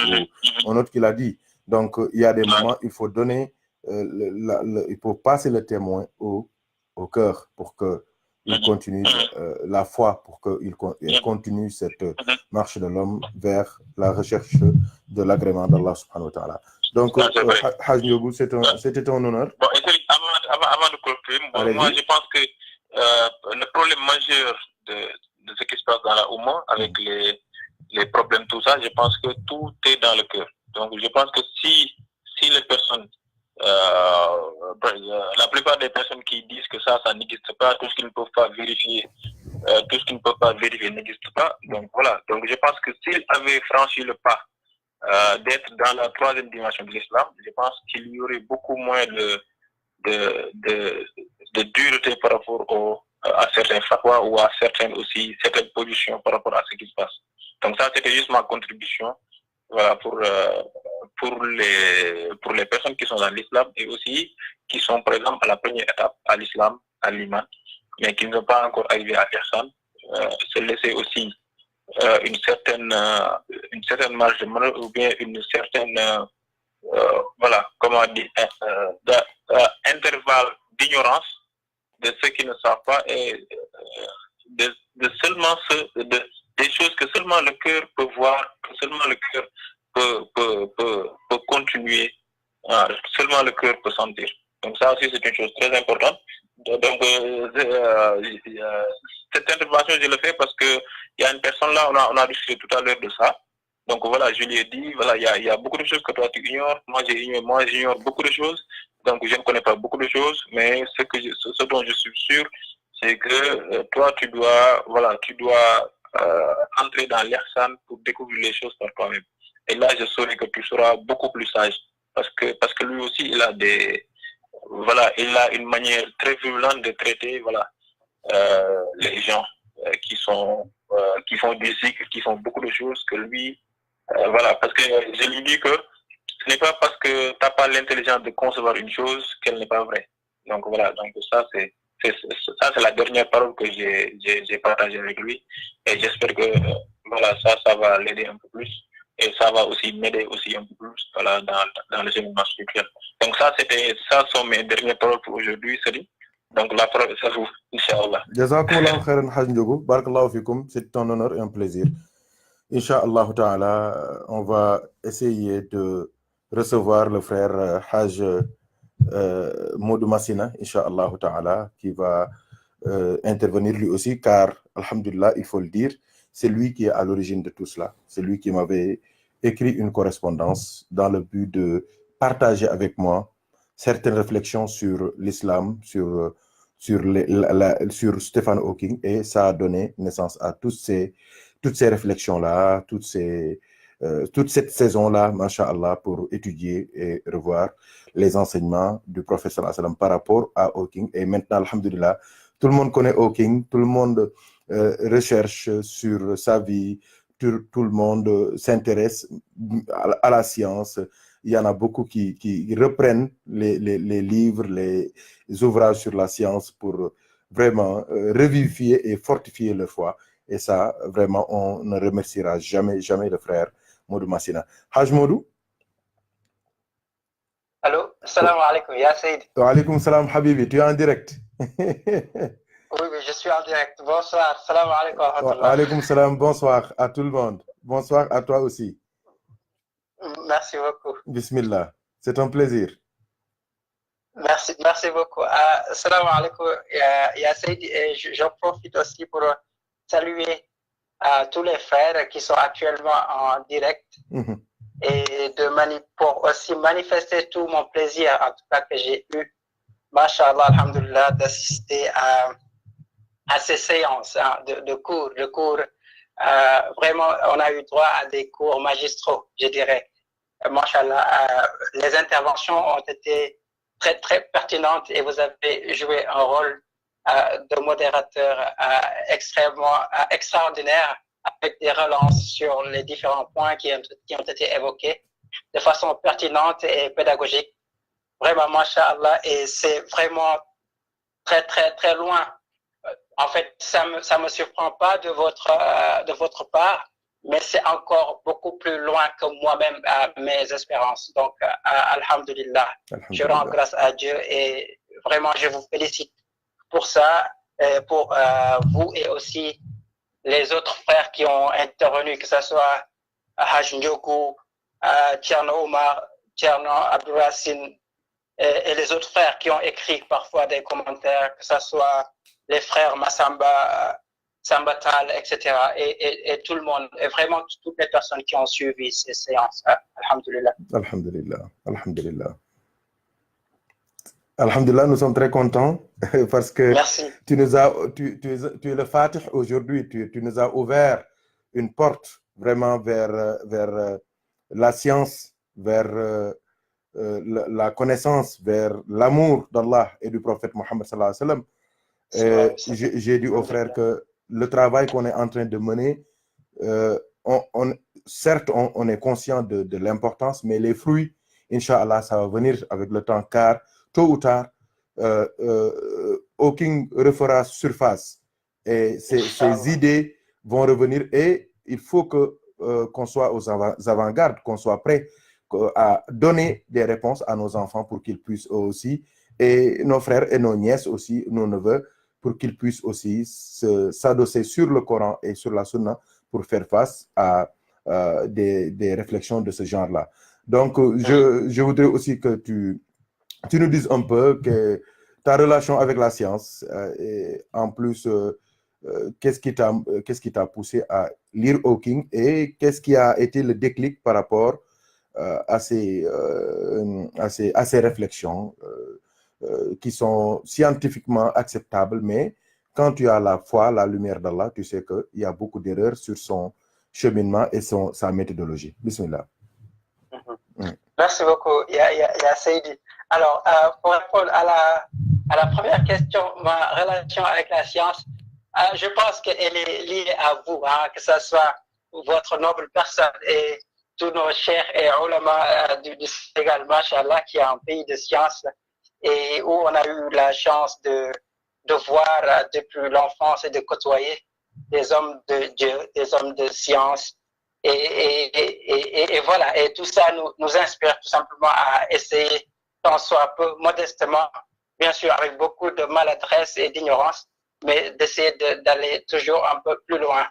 ou un autre qui l'a dit. Donc, il y a des moments, il faut donner, il faut passer le témoin au cœur pour qu'il continue la foi, pour qu'il continue cette marche de l'homme vers la recherche de l'agrément d'Allah subhanahu wa ta'ala. Donc, Haj Ndiogou, c'était un honneur. Bon, avant de conclure, moi je pense que le problème majeur de ce qui se passe dans la Oumma, avec les problèmes, tout ça, je pense que tout est dans le cœur. Donc je pense que si les personnes, la plupart des personnes qui disent que ça n'existe pas, tout ce qu'ils ne peuvent pas vérifier, n'existe pas. Donc voilà. Donc je pense que s'ils avaient franchi le pas d'être dans la troisième dimension de l'islam, je pense qu'il y aurait beaucoup moins de dureté par rapport à certains fatwas ou à certaines positions par rapport à ce qui se passe. Donc ça, c'était juste ma contribution, voilà, pour les personnes qui sont dans l'islam et aussi qui sont, par exemple, à la première étape, à l'islam, à l'iman, mais qui ne sont pas encore arrivés à l'ihsan, se laisser aussi une certaine marge de manœuvre ou bien une certaine voilà, comment on dit, intervalle d'ignorance de ceux qui ne savent pas et de seulement des choses que seulement le cœur peut voir, que seulement le cœur peut continuer, seulement le cœur peut sentir. Donc ça aussi c'est une chose très importante. Donc cette intervention je le fais parce que il y a une personne là, on a discuté tout à l'heure de ça. Donc voilà, je lui ai dit, voilà, il y a beaucoup de choses que toi tu ignores, moi j'ignore beaucoup de choses, donc je ne connais pas beaucoup de choses, mais ce dont je suis sûr, c'est que toi tu dois entrer dans l'ihsan pour découvrir les choses par toi-même. Et là je saurai que tu seras beaucoup plus sage, parce que lui aussi il a une manière très violente de traiter, voilà, les gens qui font du zikr, qui font beaucoup de choses que lui. Voilà, parce que je lui dis que ce n'est pas parce que tu n'as pas l'intelligence de concevoir une chose qu'elle n'est pas vraie. Donc voilà, donc ça c'est la dernière parole que j'ai partagée avec lui et j'espère que voilà, ça va l'aider un peu plus et ça va aussi m'aider aussi un peu plus, voilà, dans le cheminement spirituel. Donc ça sont mes dernières paroles pour aujourd'hui, Sadi. Donc la parole est à vous, Inch'Allah. Jazakumullahu khairan, Haj Ndiogou. Barakallahu fikum, c'est un honneur et un plaisir. Inch'Allah ta'ala, on va essayer de recevoir le frère Haj Modou Massina, Inch'Allah ta'ala, qui va intervenir lui aussi, car, alhamdulillah, il faut le dire, c'est lui qui est à l'origine de tout cela. C'est lui qui m'avait écrit une correspondance dans le but de partager avec moi certaines réflexions sur l'islam, sur sur, sur Stephen Hawking, et ça a donné naissance à toutes ces réflexions-là, toute cette saison-là, Masha'Allah, pour étudier et revoir les enseignements du prophète sallallahu alayhi wa sallam par rapport à Hawking. Et maintenant, alhamdulillah, tout le monde connaît Hawking, tout le monde recherche sur sa vie, tout le monde s'intéresse à la science. Il y en a beaucoup qui reprennent les livres, les ouvrages sur la science pour vraiment revivifier et fortifier leur foi. Et ça, vraiment, on ne remerciera jamais, jamais le frère Modou Massina. Haj Modou? Allô, salam alaikum, Ya Saïd. Wa alaikum salam, Habibi, tu es en direct. Oui, je suis en direct. Bonsoir, salam alaikum. Wa alaikum salam, bonsoir à tout le monde. Bonsoir à toi aussi. Merci beaucoup. Bismillah, c'est un plaisir. Merci beaucoup. Salam alaikum, Ya Saïd. Et j'en profite aussi pour saluer tous les frères qui sont actuellement en direct et pour aussi manifester tout mon plaisir, en tout cas que j'ai eu, Masha'Allah, alhamdulillah, d'assister à ces séances de cours. Vraiment, on a eu droit à des cours magistraux, je dirais. Masha'Allah, les interventions ont été très, très pertinentes et vous avez joué un rôle de modérateur extrêmement extraordinaire, avec des relances sur les différents points qui ont été évoqués de façon pertinente et pédagogique. Vraiment, Masha'Allah, et c'est vraiment très, très, très loin. En fait, ça me surprend pas de votre part, mais c'est encore beaucoup plus loin que moi-même mes espérances. Donc, alhamdulillah, je rends grâce à Dieu et vraiment, je vous félicite pour ça, pour vous et aussi les autres frères qui ont intervenu, que ce soit Haj Ndiogu, Tierno Omar, Tierno Abdouracine et les autres frères qui ont écrit parfois des commentaires, que ce soit les frères Massamba, Sambatal, etc. Et tout le monde, et vraiment toutes les personnes qui ont suivi ces séances. Alhamdulillah. Alhamdulillah. Alhamdulillah. Alhamdulillah, nous sommes très contents parce que tu es le Fatih aujourd'hui, tu nous as ouvert une porte vraiment vers la science, vers la connaissance, vers l'amour d'Allah et du prophète Mohammed sallallahu alayhi wa sallam. J'ai dit aux frères que le travail qu'on est en train de mener, certes, on est conscient de l'importance, mais les fruits, Inch'Allah, ça va venir avec le temps, car tôt ou tard, Hawking refera surface et ces idées vont revenir, et il faut qu'on soit aux avant-gardes, qu'on soit prêt à donner des réponses à nos enfants pour qu'ils puissent aussi, et nos frères et nos nièces aussi, nos neveux, pour qu'ils puissent aussi s'adosser sur le Coran et sur la Sunna pour faire face à des réflexions de ce genre-là. Donc, je voudrais aussi que tu nous dises un peu que ta relation avec la science, et en plus, qu'est-ce qui t'a poussé à lire Hawking, et qu'est-ce qui a été le déclic par rapport à ces réflexions qui sont scientifiquement acceptables, mais quand tu as la foi, la lumière d'Allah, tu sais qu'il y a beaucoup d'erreurs sur son cheminement et sa méthodologie. Bismillah. Merci beaucoup, Ya Saïdi. Alors, pour répondre à la première question, ma relation avec la science, je pense qu'elle est liée à vous, que ce soit votre noble personne et tous nos chers et ulama du Sénégal, Masha'Allah, qui est un pays de science et où on a eu la chance de voir depuis l'enfance et de côtoyer des hommes de Dieu, des hommes de science. Et voilà, et tout ça nous inspire tout simplement à essayer, tant soit peu modestement, bien sûr avec beaucoup de maladresse et d'ignorance, mais d'essayer d'aller toujours un peu plus loin.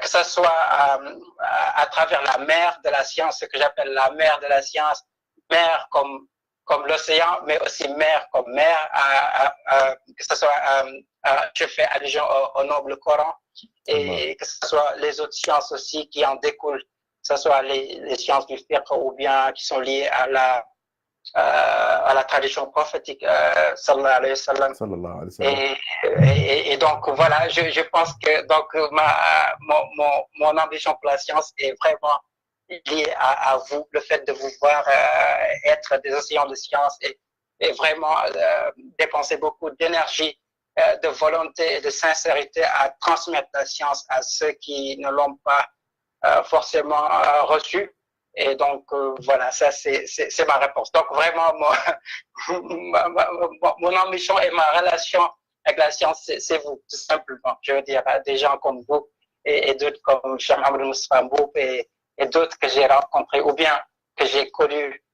Que ce soit à travers la mer de la science, ce que j'appelle la mer de la science, mer comme l'océan, mais aussi mer comme mer, que ce soit, je fais allusion au noble Coran, et que ce soit les autres sciences aussi qui en découlent, que ce soit les sciences du fiqh ou bien qui sont liées à à la tradition prophétique, sallallahu alayhi wa sallam. Sallallahu alayhi wa sallam. Et donc voilà, je pense que donc mon ambition pour la science est vraiment liée à vous, le fait de vous voir être des enseignants de science et vraiment dépenser beaucoup d'énergie, de volonté et de sincérité à transmettre la science à ceux qui ne l'ont pas forcément reçue. Et donc, voilà, ça, c'est ma réponse. Donc, vraiment, mon ambition et ma relation avec la science, c'est vous, tout simplement. Je veux dire, des gens comme vous et d'autres comme Cheikh Amadou Moustapha Mboup et d'autres que j'ai rencontrés ou bien que j'ai connus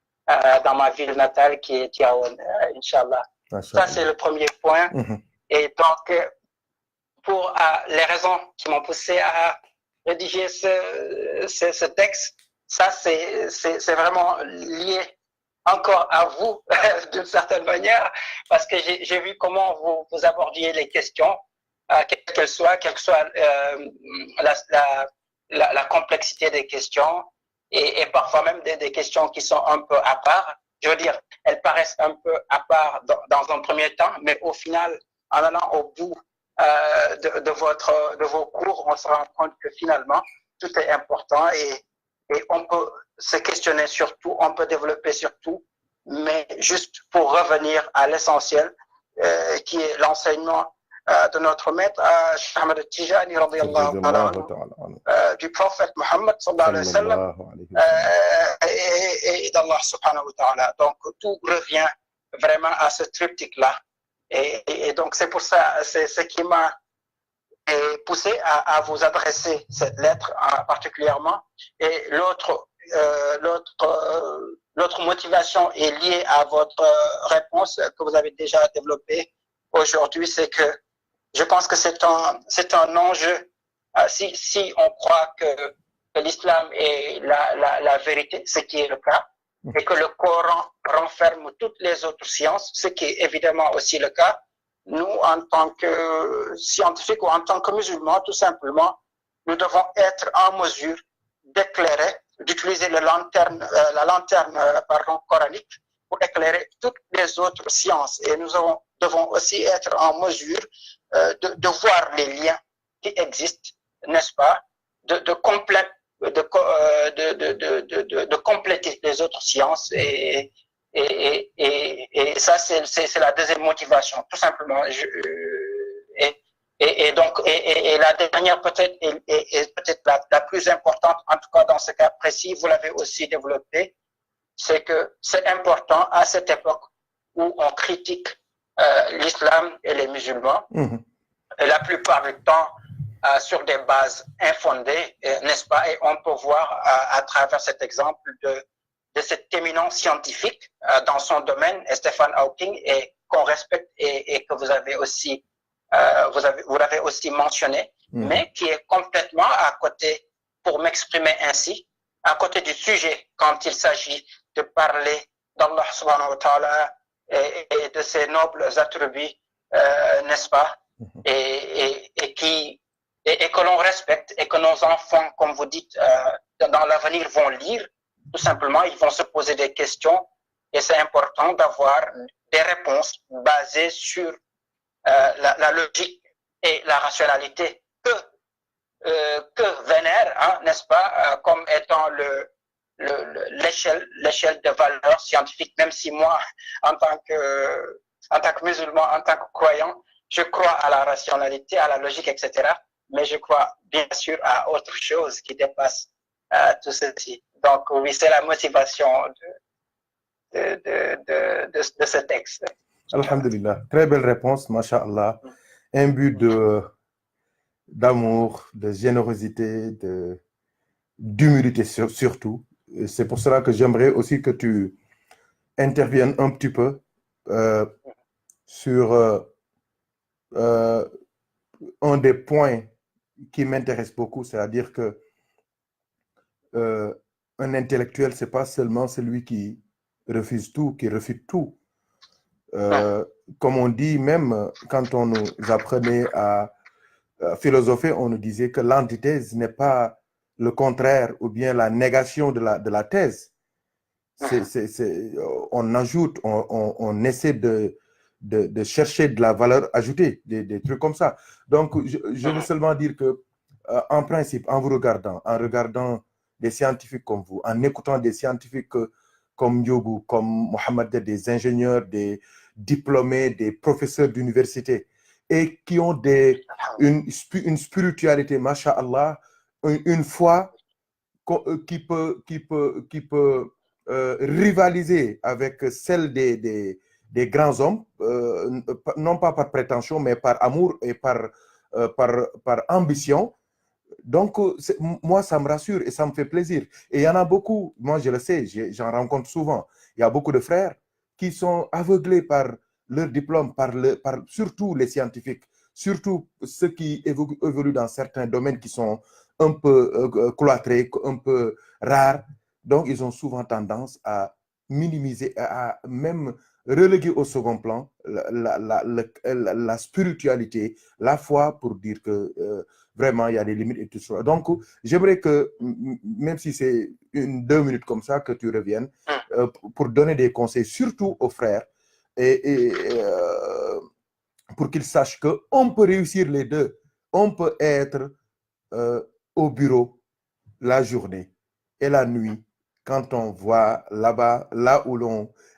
dans ma ville natale qui est Tiaouen, Inch'Allah. Ça, c'est le premier point. Et donc, pour les raisons qui m'ont poussé à rédiger ce texte, ça, c'est vraiment lié encore à vous, d'une certaine manière, parce que j'ai vu comment vous abordiez les questions, quelle que soit la complexité des questions, et parfois même des questions qui sont un peu à part. Je veux dire, elles paraissent un peu à part dans un premier temps, mais au final, en allant au bout de vos cours, on se rend compte que finalement, tout est important et on peut se questionner sur tout, on peut développer sur tout, mais juste pour revenir à l'essentiel, qui est l'enseignement de notre maître, Cheikh Ahmed Tijani, du prophète Mohammed, sallallahu alayhi wa sallam, et d'Allah subhanahu wa ta'ala. Donc, tout revient vraiment à ce triptyque-là. Et donc, c'est pour ça, c'est ce qui m'a poussé à vous adresser cette lettre particulièrement. Et l'autre motivation est liée à votre réponse que vous avez déjà développée aujourd'hui, c'est que je pense que c'est un enjeu. Si on croit que l'islam est la vérité, ce qui est le cas, et que le Coran renferme toutes les autres sciences, ce qui est évidemment aussi le cas, nous, en tant que scientifiques ou en tant que musulmans, tout simplement, nous devons être en mesure d'éclairer, d'utiliser la lanterne coranique pour éclairer toutes les autres sciences. Et nous devons aussi être en mesure de voir les liens qui existent, n'est-ce pas, de compléter les autres sciences et ça, c'est la deuxième motivation, tout simplement. Et donc, la dernière peut-être est peut-être la plus importante, en tout cas dans ce cas précis, vous l'avez aussi développé, c'est que c'est important à cette époque où on critique l'islam et les musulmans, et la plupart du temps sur des bases infondées, n'est-ce pas? Et on peut voir à travers cet exemple de cet éminent scientifique dans son domaine, Stephen Hawking, et qu'on respecte et que vous avez aussi vous l'avez aussi mentionné, mais qui est complètement à côté, pour m'exprimer ainsi, à côté du sujet quand il s'agit de parler d'Allah subhanahu wa ta'ala et de ses nobles attributs, n'est-ce pas, et que l'on respecte et que nos enfants, comme vous dites, dans l'avenir vont lire. Tout simplement, ils vont se poser des questions et c'est important d'avoir des réponses basées sur la logique et la rationalité que vénère, hein, n'est-ce pas, comme étant l'échelle de valeur scientifique, même si moi, en tant que musulman, en tant que croyant, je crois à la rationalité, à la logique, etc. Mais je crois bien sûr à autre chose qui dépasse tout ceci. Donc oui, c'est la motivation de ce texte. Alhamdulillah, très belle réponse, masha'Allah. Un but d'amour, de générosité, d'humilité surtout. C'est pour cela que j'aimerais aussi que tu interviennes un petit peu sur un des points qui m'intéresse beaucoup, c'est-à-dire que un intellectuel, c'est pas seulement celui qui refuse tout, qui refute tout. Comme on dit, même quand on nous apprenait à philosopher, on nous disait que l'antithèse n'est pas le contraire ou bien la négation de la thèse. on ajoute, on essaie de chercher de la valeur ajoutée, des trucs comme ça. Donc, je veux seulement dire que, en principe, en regardant des scientifiques comme vous, en écoutant des scientifiques comme Yogu, comme Mohamed, des ingénieurs, des diplômés, des professeurs d'université, et qui ont une spiritualité, masha'Allah, une foi qui peut rivaliser avec celle des grands hommes, non pas par prétention, mais par amour et par ambition. Donc, moi, ça me rassure et ça me fait plaisir. Et il y en a beaucoup, moi je le sais, j'en rencontre souvent. Il y a beaucoup de frères qui sont aveuglés par leur diplôme, surtout les scientifiques, surtout ceux qui évoluent dans certains domaines qui sont un peu cloîtrés, un peu rares. Donc, ils ont souvent tendance à minimiser, à même reléguer au second plan la spiritualité, la foi, pour dire que vraiment, il y a des limites et tout ça. Donc, j'aimerais que, même si c'est 2 minutes comme ça, que tu reviennes pour donner des conseils, surtout aux frères, et pour qu'ils sachent qu'on peut réussir les deux. On peut être au bureau la journée et la nuit, quand on voit là-bas, là où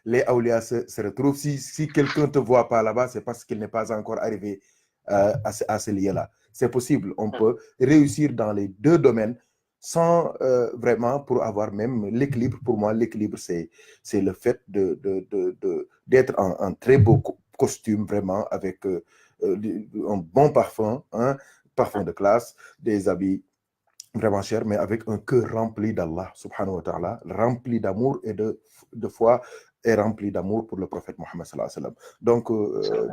les awliya se retrouvent. Si quelqu'un ne te voit pas là-bas, c'est parce qu'il n'est pas encore arrivé à ce lieu-là. C'est possible. On peut réussir dans les deux domaines sans vraiment, pour avoir même l'équilibre. Pour moi, l'équilibre, c'est le fait d'être en très beau costume, vraiment, avec un bon parfum, parfum de classe, des habits vraiment chers, mais avec un cœur rempli d'Allah, subhanahu wa ta'ala, rempli d'amour et de foi, et rempli d'amour pour le prophète Mohammed sallallahu alayhi wa sallam. Donc,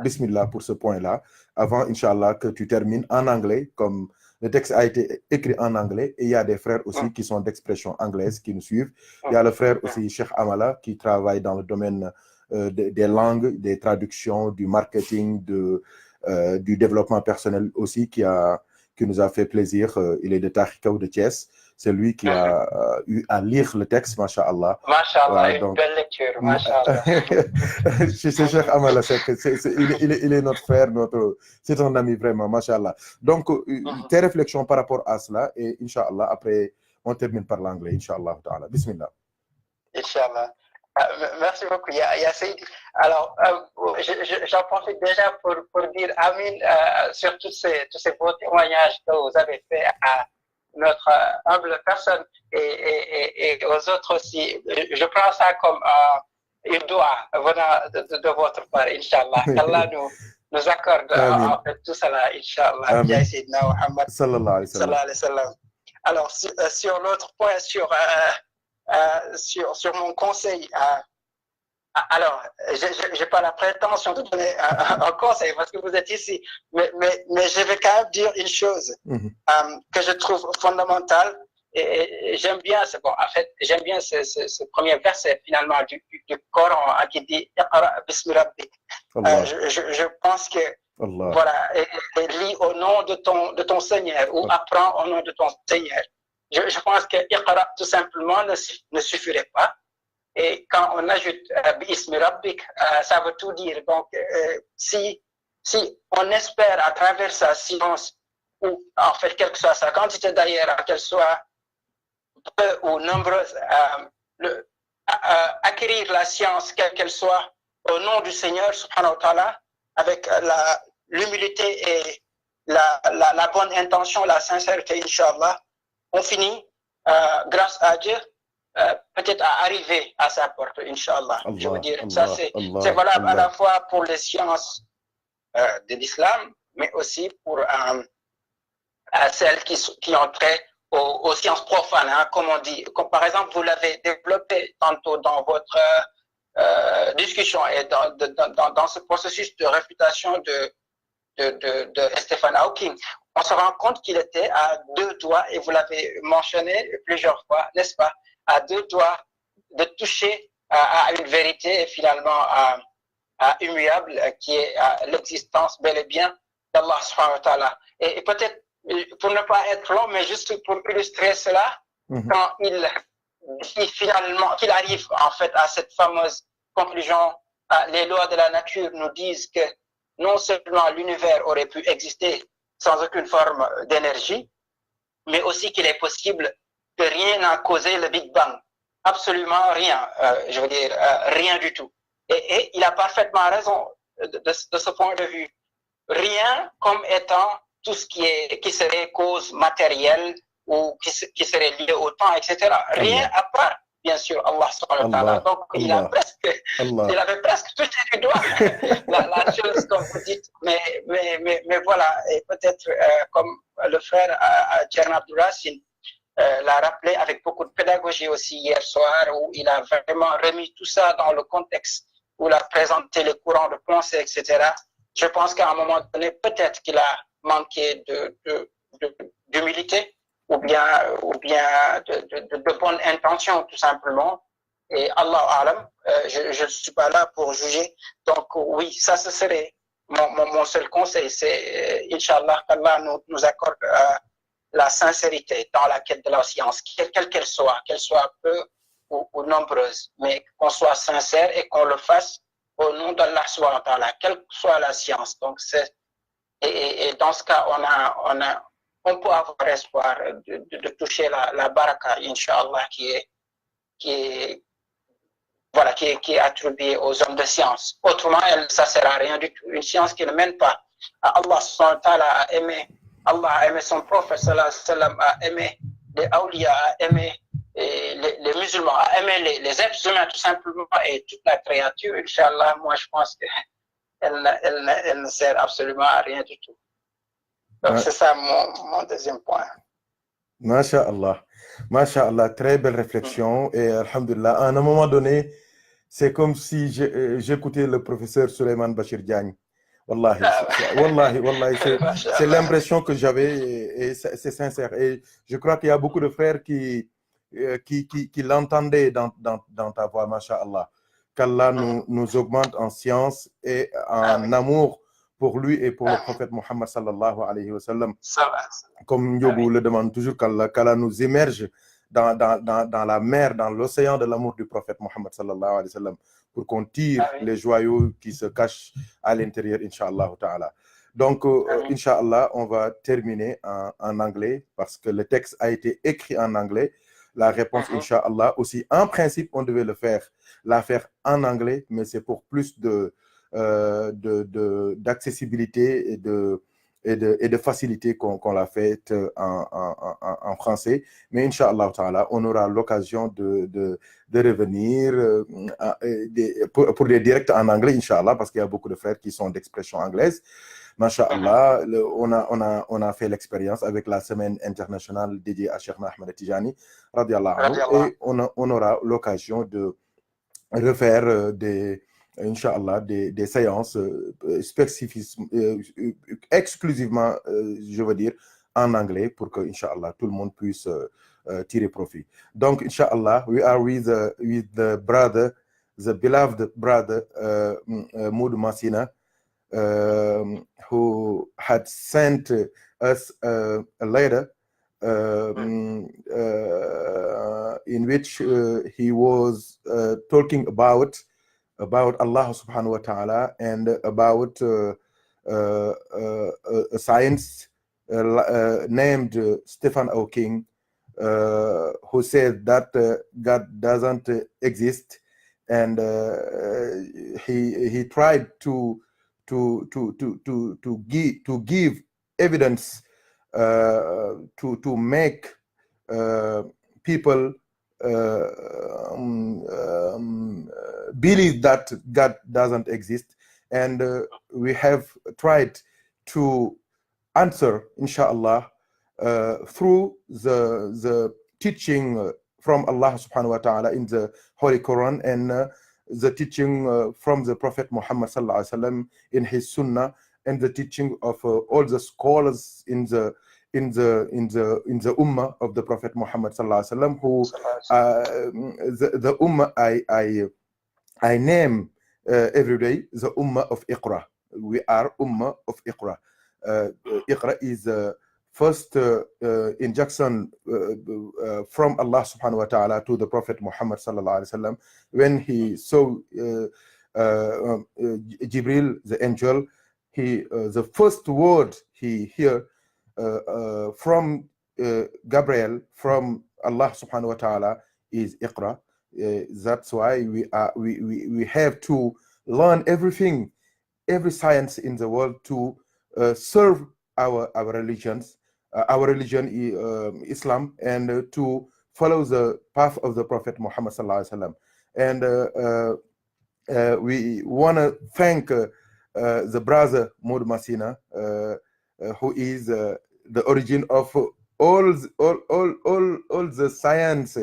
bismillah pour ce point-là. Avant, Inch'Allah, que tu termines en anglais, comme le texte a été écrit en anglais, et il y a des frères aussi qui sont d'expression anglaise qui nous suivent. Il y a le frère aussi, Cheikh Amala, qui travaille dans le domaine des langues, des traductions, du marketing, du développement personnel aussi, qui nous a fait plaisir. Il est de Tahikaou de Thiès. C'est lui qui a eu à lire le texte, masha'Allah. Masha'Allah, une belle lecture, masha'Allah. C'est Cheikh Amala, il est notre frère, c'est un ami vraiment, masha'Allah. Donc, tes réflexions par rapport à cela, et Inch'Allah, après, on termine par l'anglais, Inch'Allah. Bismillah. Inch'Allah. Merci beaucoup, Yassid. Alors, j'en profite déjà pour dire Amin sur tous ces beaux témoignages que vous avez fait à notre humble personne et aux autres aussi. Je prends ça comme une doua venant de votre part, Inch'Allah. Qu'Allah nous accorde en fait tout cela, Inch'Allah. Yassid Muhammad sallallahu alayhi wa sallam. Alors, sur l'autre point, sur mon conseil. Alors, je n'ai pas la prétention de donner un conseil parce que vous êtes ici, mais je vais quand même dire une chose que je trouve fondamentale et j'aime bien, en fait, j'aime bien ce premier verset finalement du Coran qui dit Iqra bismi rabbik. Je pense que voilà, et lis au nom de ton Seigneur ou apprends au nom de ton Seigneur. Je pense que Iqra tout simplement ne suffirait pas. Et quand on ajoute Bismi Rabbik, ça veut tout dire. Donc, si on espère à travers sa science, ou en fait, quelle que soit sa quantité d'ailleurs, qu'elle soit peu ou nombreuse, acquérir la science, quelle qu'elle soit, au nom du Seigneur, subhanahu wa ta'ala, avec l'humilité et la bonne intention, la sincérité, Inch'Allah, on finit, grâce à Dieu, peut-être à arriver à sa porte, Inch'Allah. Je veux dire, ça c'est valable à la fois pour les sciences de l'islam, mais aussi pour celles qui ont trait aux sciences profanes, comme on dit. Comme par exemple, vous l'avez développé tantôt dans votre discussion et dans ce processus de réfutation de Stephen Hawking. On se rend compte qu'il était à 2 doigts, et vous l'avez mentionné plusieurs fois, n'est-ce pas, à 2 doigts de toucher à une vérité finalement immuable qui est l'existence bel et bien d'Allah subhanahu wa ta'ala. Et peut-être, pour ne pas être long, mais juste pour illustrer cela, quand il finalement, qu'il arrive en fait à cette fameuse conclusion, les lois de la nature nous disent que non seulement l'univers aurait pu exister sans aucune forme d'énergie, mais aussi qu'il est possible que rien n'a causé le Big Bang. Absolument rien, je veux dire, rien du tout. Et il a parfaitement raison de ce point de vue. Rien comme étant tout ce qui serait cause matérielle ou qui serait lié au temps, etc. Rien à part, bien sûr, Allah subhanahu wa ta'ala. Donc, il avait presque touché du doigt la chose, comme vous dites. Mais voilà, et peut-être comme le frère Tcherna Abdourassine l'a rappelé avec beaucoup de pédagogie aussi hier soir, où il a vraiment remis tout ça dans le contexte, où il a présenté les courants de pensée, etc. Je pense qu'à un moment donné, peut-être qu'il a manqué d'humilité ou bien de bonnes intentions, tout simplement. Et Allah alam, je ne suis pas là pour juger. Donc oui, ça ce serait mon seul conseil, c'est Inch'Allah qu'Allah nous accorde la sincérité dans la quête de la science, quelle qu'elle soit peu ou nombreuse, mais qu'on soit sincère et qu'on le fasse au nom d'Allah subhanahu wa ta'ala, quelle que soit la science. Donc et dans ce cas, on peut avoir espoir de toucher la baraka, Inch'Allah, qui est attribuée aux hommes de science. Autrement, ça ne sert à rien du tout. Une science qui ne mène pas à Allah subhanahu wa ta'ala, Allah a aimé son prophète, sallallahu alayhi wa sallam, a aimé les awliya, a aimé les musulmans, a aimé les êtres humains tout simplement, et toute la créature, Inch'Allah, moi je pense qu'elle ne sert absolument à rien du tout. Donc c'est ça mon deuxième point. Masha'Allah. Masha'Allah, très belle réflexion. Et alhamdulillah, à un moment donné, c'est comme si j'écoutais le professeur Souleymane Bachir Diagne. Wallahi, c'est l'impression que j'avais, et c'est sincère. Et je crois qu'il y a beaucoup de frères qui l'entendaient dans ta voix, masha'Allah. Qu'Allah nous augmente en science et en amour pour lui et pour le prophète Mohammed sallallahu alayhi wa sallam. Comme Ndiogu le demande toujours, qu'Allah nous immerge dans la mer, dans l'océan de l'amour du prophète Mohammed sallallahu alayhi wa sallam, pour qu'on tire les joyaux qui se cachent à l'intérieur, Inch'Allah ta'ala. Donc, Inch'Allah, on va terminer en anglais parce que le texte a été écrit en anglais. La réponse, Inch'Allah, aussi, en principe, on devait la faire en anglais, mais c'est pour plus d'accessibilité et de facilité qu'on l'a faite en français. Mais Inch'Allah ta'ala, on aura l'occasion de revenir pour des directs en anglais, Inch'Allah, parce qu'il y a beaucoup de frères qui sont d'expression anglaise. Masha'Allah, on a fait l'expérience avec la semaine internationale dédiée à Cheikh Ahmed Tijani, radiallahu anhu, et on aura l'occasion de refaire Inch'Allah, des séances exclusivement, je veux dire, en anglais pour que, Inch'Allah, tout le monde puisse tirer profit. Donc, Inch'Allah, we are with the brother, the beloved brother, Moud Masina, who had sent us a letter in which he was talking about Allah subhanahu wa ta'ala and about a science named Stephen Hawking, who said that God doesn't exist, and he tried to give evidence to make people believe that God doesn't exist, and we have tried to answer, Insha'Allah, through the teaching from Allah subhanahu wa ta'ala in the Holy Quran, and the teaching from the Prophet Muhammad sallallahu alaihi wasallam in his Sunnah, and the teaching of all the scholars in the Ummah of the Prophet Muhammad sallallahu alaihi wasallam, who the Ummah I name every day the Ummah of Iqra. We are Ummah of Iqra. Iqra is first injunction from Allah subhanahu wa ta'ala to the Prophet Muhammad sallallahu alaihi wasallam when he saw Jibril, the angel. The first word he heard from Gabriel from Allah subhanahu wa ta'ala is Iqra. That's why we have to learn everything, every science in the world to serve our religions, our religion, Islam, and to follow the path of the Prophet Muhammad sallallahu alaihi wasallam. And we want to thank the brother Maud Masina, who is the origin of all the science.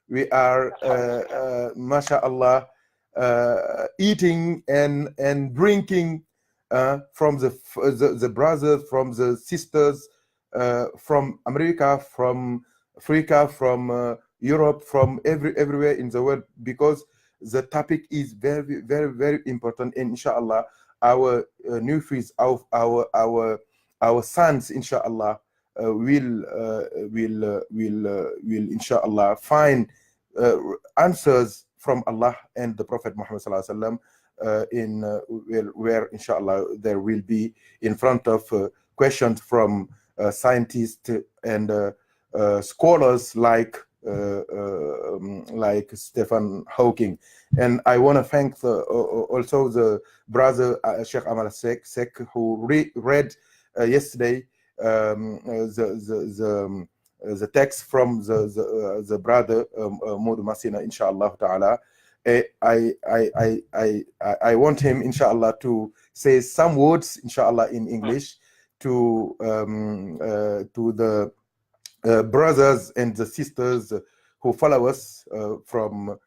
We are, mashallah, eating and drinking from the brothers, from the sisters, from America, from Africa, from Europe, from everywhere in the world, because the topic is very, very, very important. And inshallah, our nephews, our sons, inshallah, will inshallah find answers from Allah and the Prophet Muhammad sallallahu alaihi wasallam, where inshallah there will be in front of questions from scientists and scholars like Stephen Hawking. And I want to thank also the brother Sheikh Amal Sek who read yesterday the text from the brother Maud Masina, inshallah ta'ala. I want him, inshallah, to say some words, inshallah, in English to the brothers and the sisters who follow us from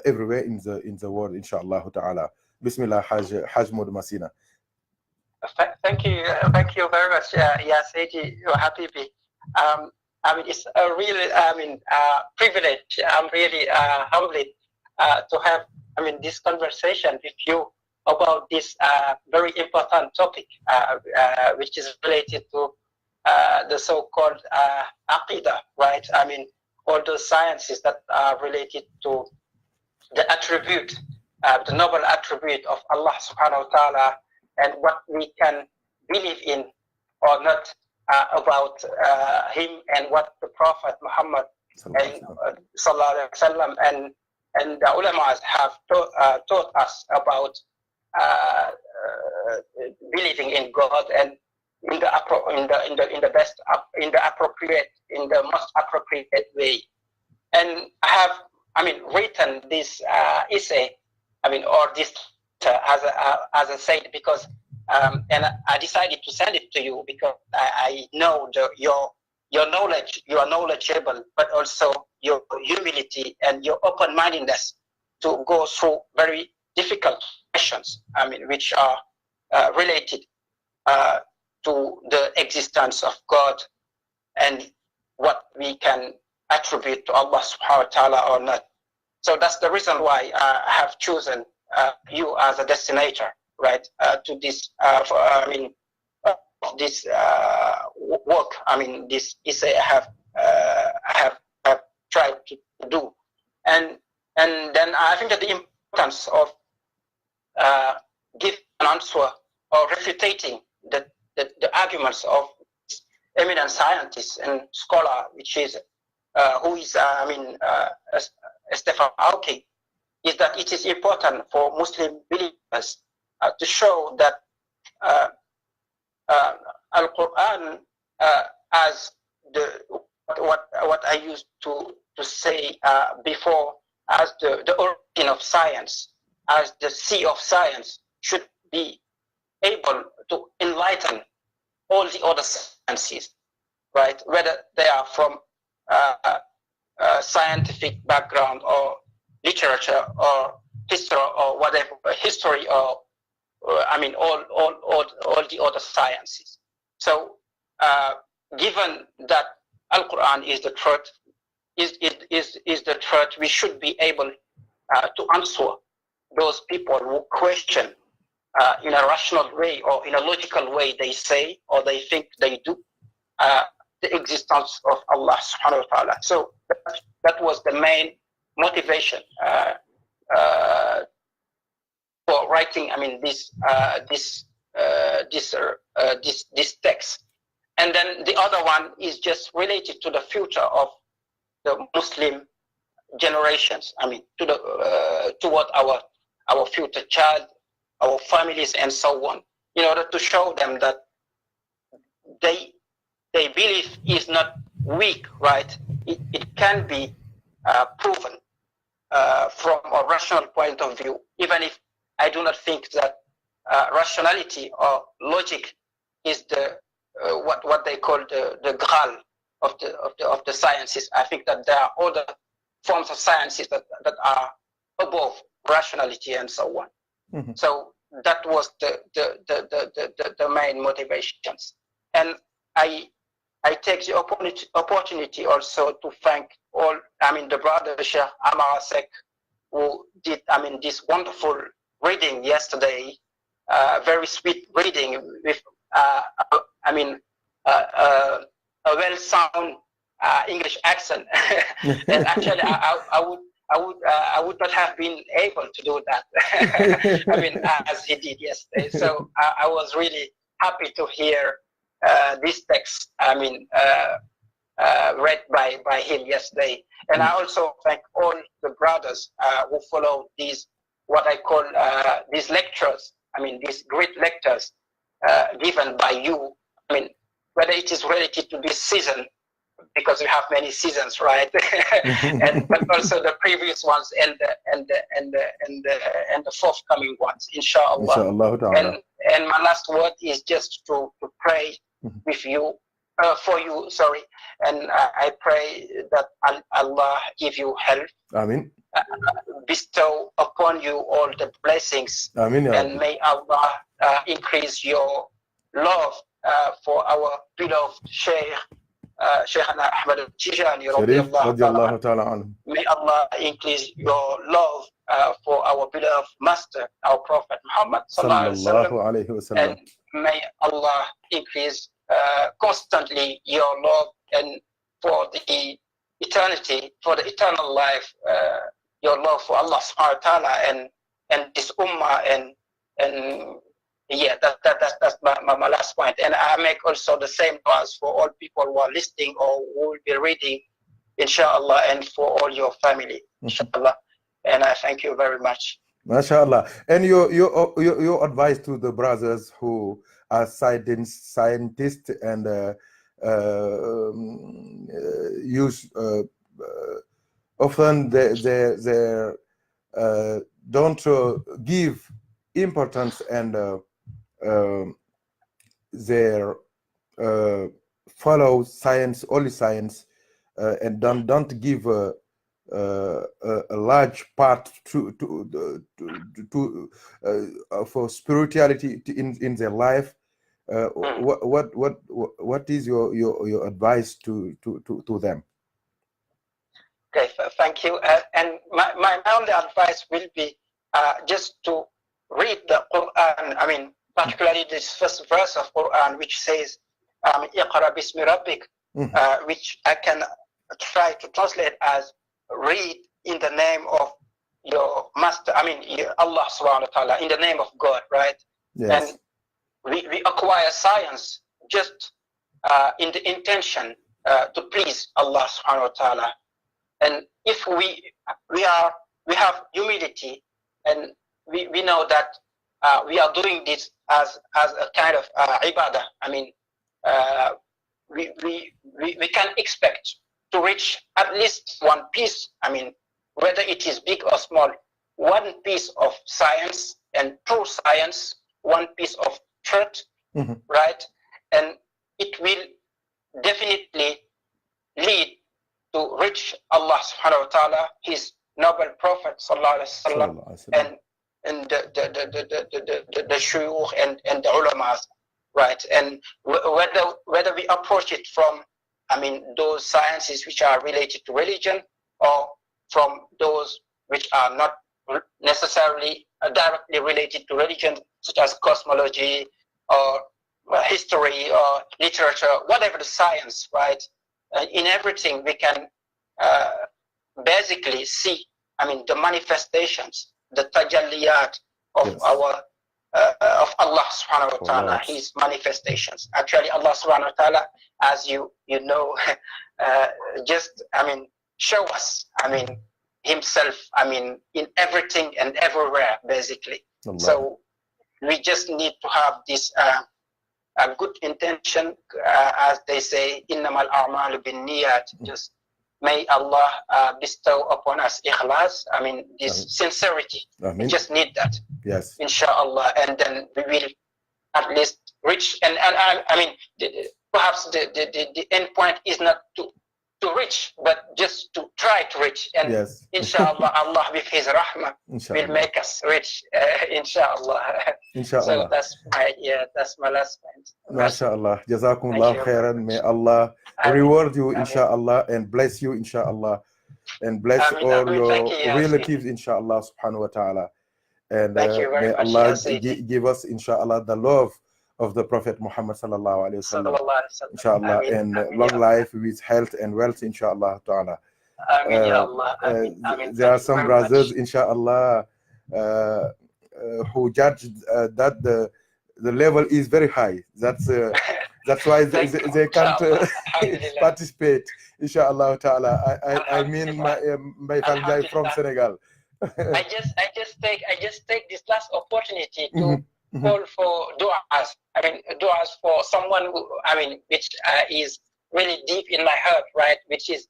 everywhere in the world, inshallah ta'ala. Bismillah, Haj Maud Masina. Thank you very much, Sayyidi Habibi. I mean, it's a really, privilege. I'm really humbled to have, this conversation with you about this very important topic, which is related to the so-called Aqidah, right? I mean, all those sciences that are related to the attribute, the noble attribute of Allah subhanahu wa ta'ala, and what we can believe in or not about him, and what the Prophet Muhammad and sallallahu alaihi wasallam and the ulamas have taught us about believing in God and in the most appropriate way. And I have written this essay, or this as I said, because and I decided to send it to you because I know your knowledge, you are knowledgeable, but also your humility and your open-mindedness to go through very difficult questions, which are related to the existence of God and what we can attribute to Allah subhanahu wa ta'ala or not. So that's the reason why I have chosen you as a destinator, right, to this, this work. This essay I have tried to do, and then I think that the importance of giving an answer or refuting the arguments of eminent scientists and scholar, which is who is Stephen Hawking, is that it is important for Muslim believers to show that Al-Quran as what I used to say before, as the origin of science, as the sea of science, should be able to enlighten all the other sciences, right? Whether they are from scientific background or literature or history or whatever, history or all the other sciences. So given that Al-Quran is the truth, is the truth, we should be able to answer those people who question in a rational way or in a logical way they say or they think they do the existence of Allah subhanahu wa ta'ala. So that was the main motivation for writing, I mean, this text. And then the other one is just related to the future of the Muslim generations. I mean, toward our future child, our families, and so on, in order to show them that they belief is not weak, right? It can be proven from a rational point of view, even if I do not think that rationality or logic is the what they call the Graal of the sciences. I think that there are other forms of sciences that are above rationality and so on. Mm-hmm. So that was the main motivations. And I take the opportunity also to thank all, I mean, the brother Sheikh Amar Asek, who did, I mean, this wonderful reading yesterday, very sweet reading with, I mean, a well-sound English accent. And actually, I would not have been able to do that. I mean, as he did yesterday. So I was really happy to hear this text, I mean, read by him yesterday. And I also thank all the brothers who follow these, what I call these lectures, I mean, these great lectures given by you. I mean, whether it is related to this season, because we have many seasons, right? And but also the previous ones and the forthcoming ones, inshallah. Inshallah. And my last word is just to pray with you, for you, sorry. And I pray that Allah give you health. Amen. Bestow upon you all the blessings. Amen. And may Allah increase your love for our beloved Sheikh. Shaykhana Ahmad al-Tijani, radiallahu ta'ala. May Allah increase your love for our beloved master, our Prophet Muhammad sallallahu alaihi wasallam. And may Allah increase constantly your love and for the eternity, for the eternal life, your love for Allah subhanahu wa ta'ala and this ummah and yeah, that's my last point. And I make also the same du'as for all people who are listening or who will be reading, inshallah, and for all your family, inshallah. And I thank you very much. MashaAllah. And your advice to the brothers who are scientists and use often they don't give importance and their follow science, only science, and don't give a large part for spirituality in their life. What is your advice to them? Okay, thank you. And my only advice will be just to read the Quran. I mean, particularly this first verse of Quran, which says, "Iqra bismi rabbik," which I can try to translate as "read in the name of your master." I mean, Allah subhanahu wa ta'ala, in the name of God, right? Yes. And we acquire science just in the intention to please Allah subhanahu wa ta'ala. And if we have humility and we know that we are doing this as a kind of ibadah. I mean, we can expect to reach at least one piece. I mean, whether it is big or small, one piece of science and true science, one piece of truth, right? And it will definitely lead to reach Allah subhanahu wa ta'ala, His noble Prophet sallallahu alaihi wasallam, and the shuyukh and the ulamas, right? And whether we approach it from, I mean, those sciences which are related to religion, or from those which are not necessarily directly related to religion, such as cosmology or history or literature, whatever the science, right? In everything we can basically see, the manifestations, the tajalliyat of our of Allah subhanahu wa ta'ala, his manifestations. Actually, Allah subhanahu wa ta'ala, as you know, just show us himself in everything and everywhere, basically. Allah. So we just need to have this a good intention, as they say, innamal a'malu binniyat. Just may Allah bestow upon us ikhlas, this sincerity. We just need that. Yes. Inshallah, and then we will at least reach. And perhaps the end point is not to reach, but just to try to reach. And yes. Inshallah, Allah with His rahmah will make us reach. Inshallah. Inshallah. So that's my last point. MashaAllah. Jazakumullah khairan. May Allah reward you, inshallah, and bless you, inshallah, and bless all your relatives, inshallah, subhanahu wa ta'ala. And may Allah give us, inshallah, the love of the Prophet Muhammad sallallahu alayhi wa sallam, inshallah, and long life with health and wealth, inshallah ta'ala. There are some brothers, inshallah, who judged that the level is very high. That's why they can't participate, inshallah ta'ala. I mean, my family from Senegal. I just take this last opportunity to call for du'as. Du'as for someone who, which is really deep in my heart, right? Which is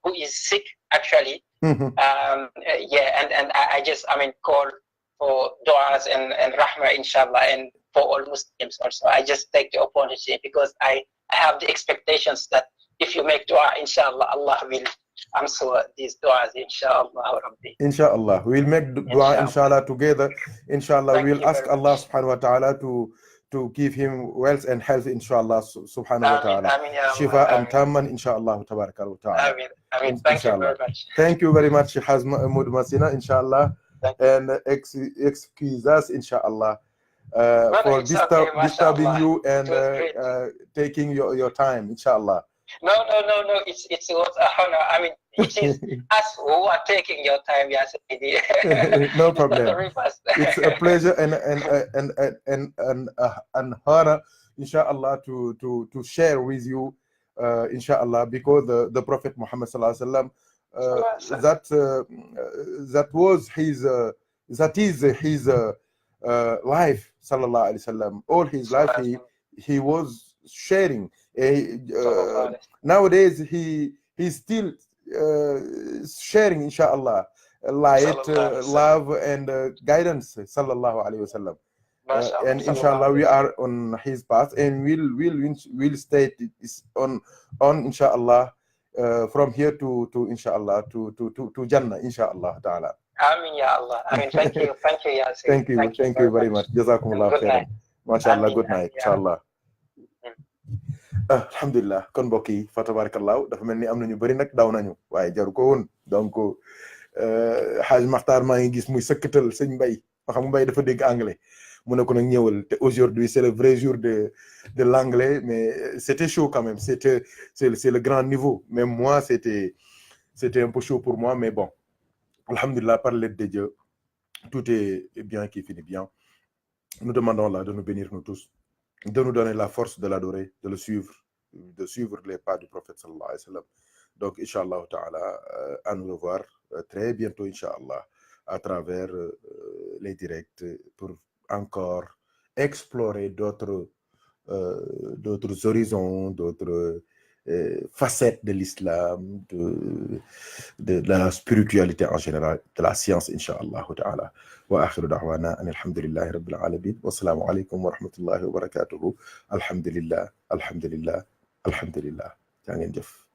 who is sick, actually. And I just call for du'as and rahmah, inshallah, and for all Muslims also. I just take the opportunity because I have the expectations that if you make dua, inshallah, Allah will answer these du'as, inshallah. Inshallah. We'll make dua, inshallah, together. Inshallah, we'll ask Allah subhanahu wa ta'ala to give him wealth and health, inshallah, subhanahu wa ta'ala. Shifa and tamman, inshallah, tabaraka wa ta'ala. Thank you very much. Thank you very much, Sheikh Mahmoud Masina, inshallah. And excuse us, inshallah, for disturbing you and taking your time, inshallah. No. It was a honor. It is us who are taking your time, yes. No problem. It's a pleasure and an honor, inshallah, to share with you, inshallah, because the Prophet Muhammad sallallahu alaihi wasallam, that is his life, sallallahu alaihi wasallam. All his life he was sharing. Nowadays he's still sharing, inshallah, light, love, and guidance, sallallahu alaihi wasallam. And inshallah, we are on his path, and we'll stay on inshallah, from here to inshallah to Jannah, inshallah ta'ala. Amin ya Allah. Thank you, Yasin. Thank you very much. Jazakumullah khairan. MashaAllah, good night, inshallah. Alhamdulillah, kon mbokk yi fa tabarakallah, dafa mel ni am nañu bëri nag daw nañu waaye jaru ko woon. Donc Haj Makhtar maa ngi gis muy sëkkatal sëñ Mbay, ma xam Mbay dafa dégg anglais, mu ne ko nag ñëwal, te aujourd'hui c'est le vrai jour de l'anglais, mais c'était chaud quand même, c'est le grand niveau. Même moi c'était un peu chaud pour moi, mais bon, alhamdulillah, par l'aide de Dieu, tout est bien qui finit bien. Nous demandons là de nous bénir nous tous, de nous donner la force de l'adorer, de suivre les pas du prophète sallallahu alayhi wa sallam. Donc inshallah ta'ala, à nous revoir très bientôt, inshallah, à travers les directs, pour encore explorer d'autres horizons, d'autres facettes de l'islam, de la spiritualité en général, de la science, inshallah ta'ala. Wa akhiru da'wana alhamdulillahi rabbil alamin. Wassalamu alaikum wa rahmatullahi wa barakatuhu. Alhamdulillah. Jaa ngeen jëf.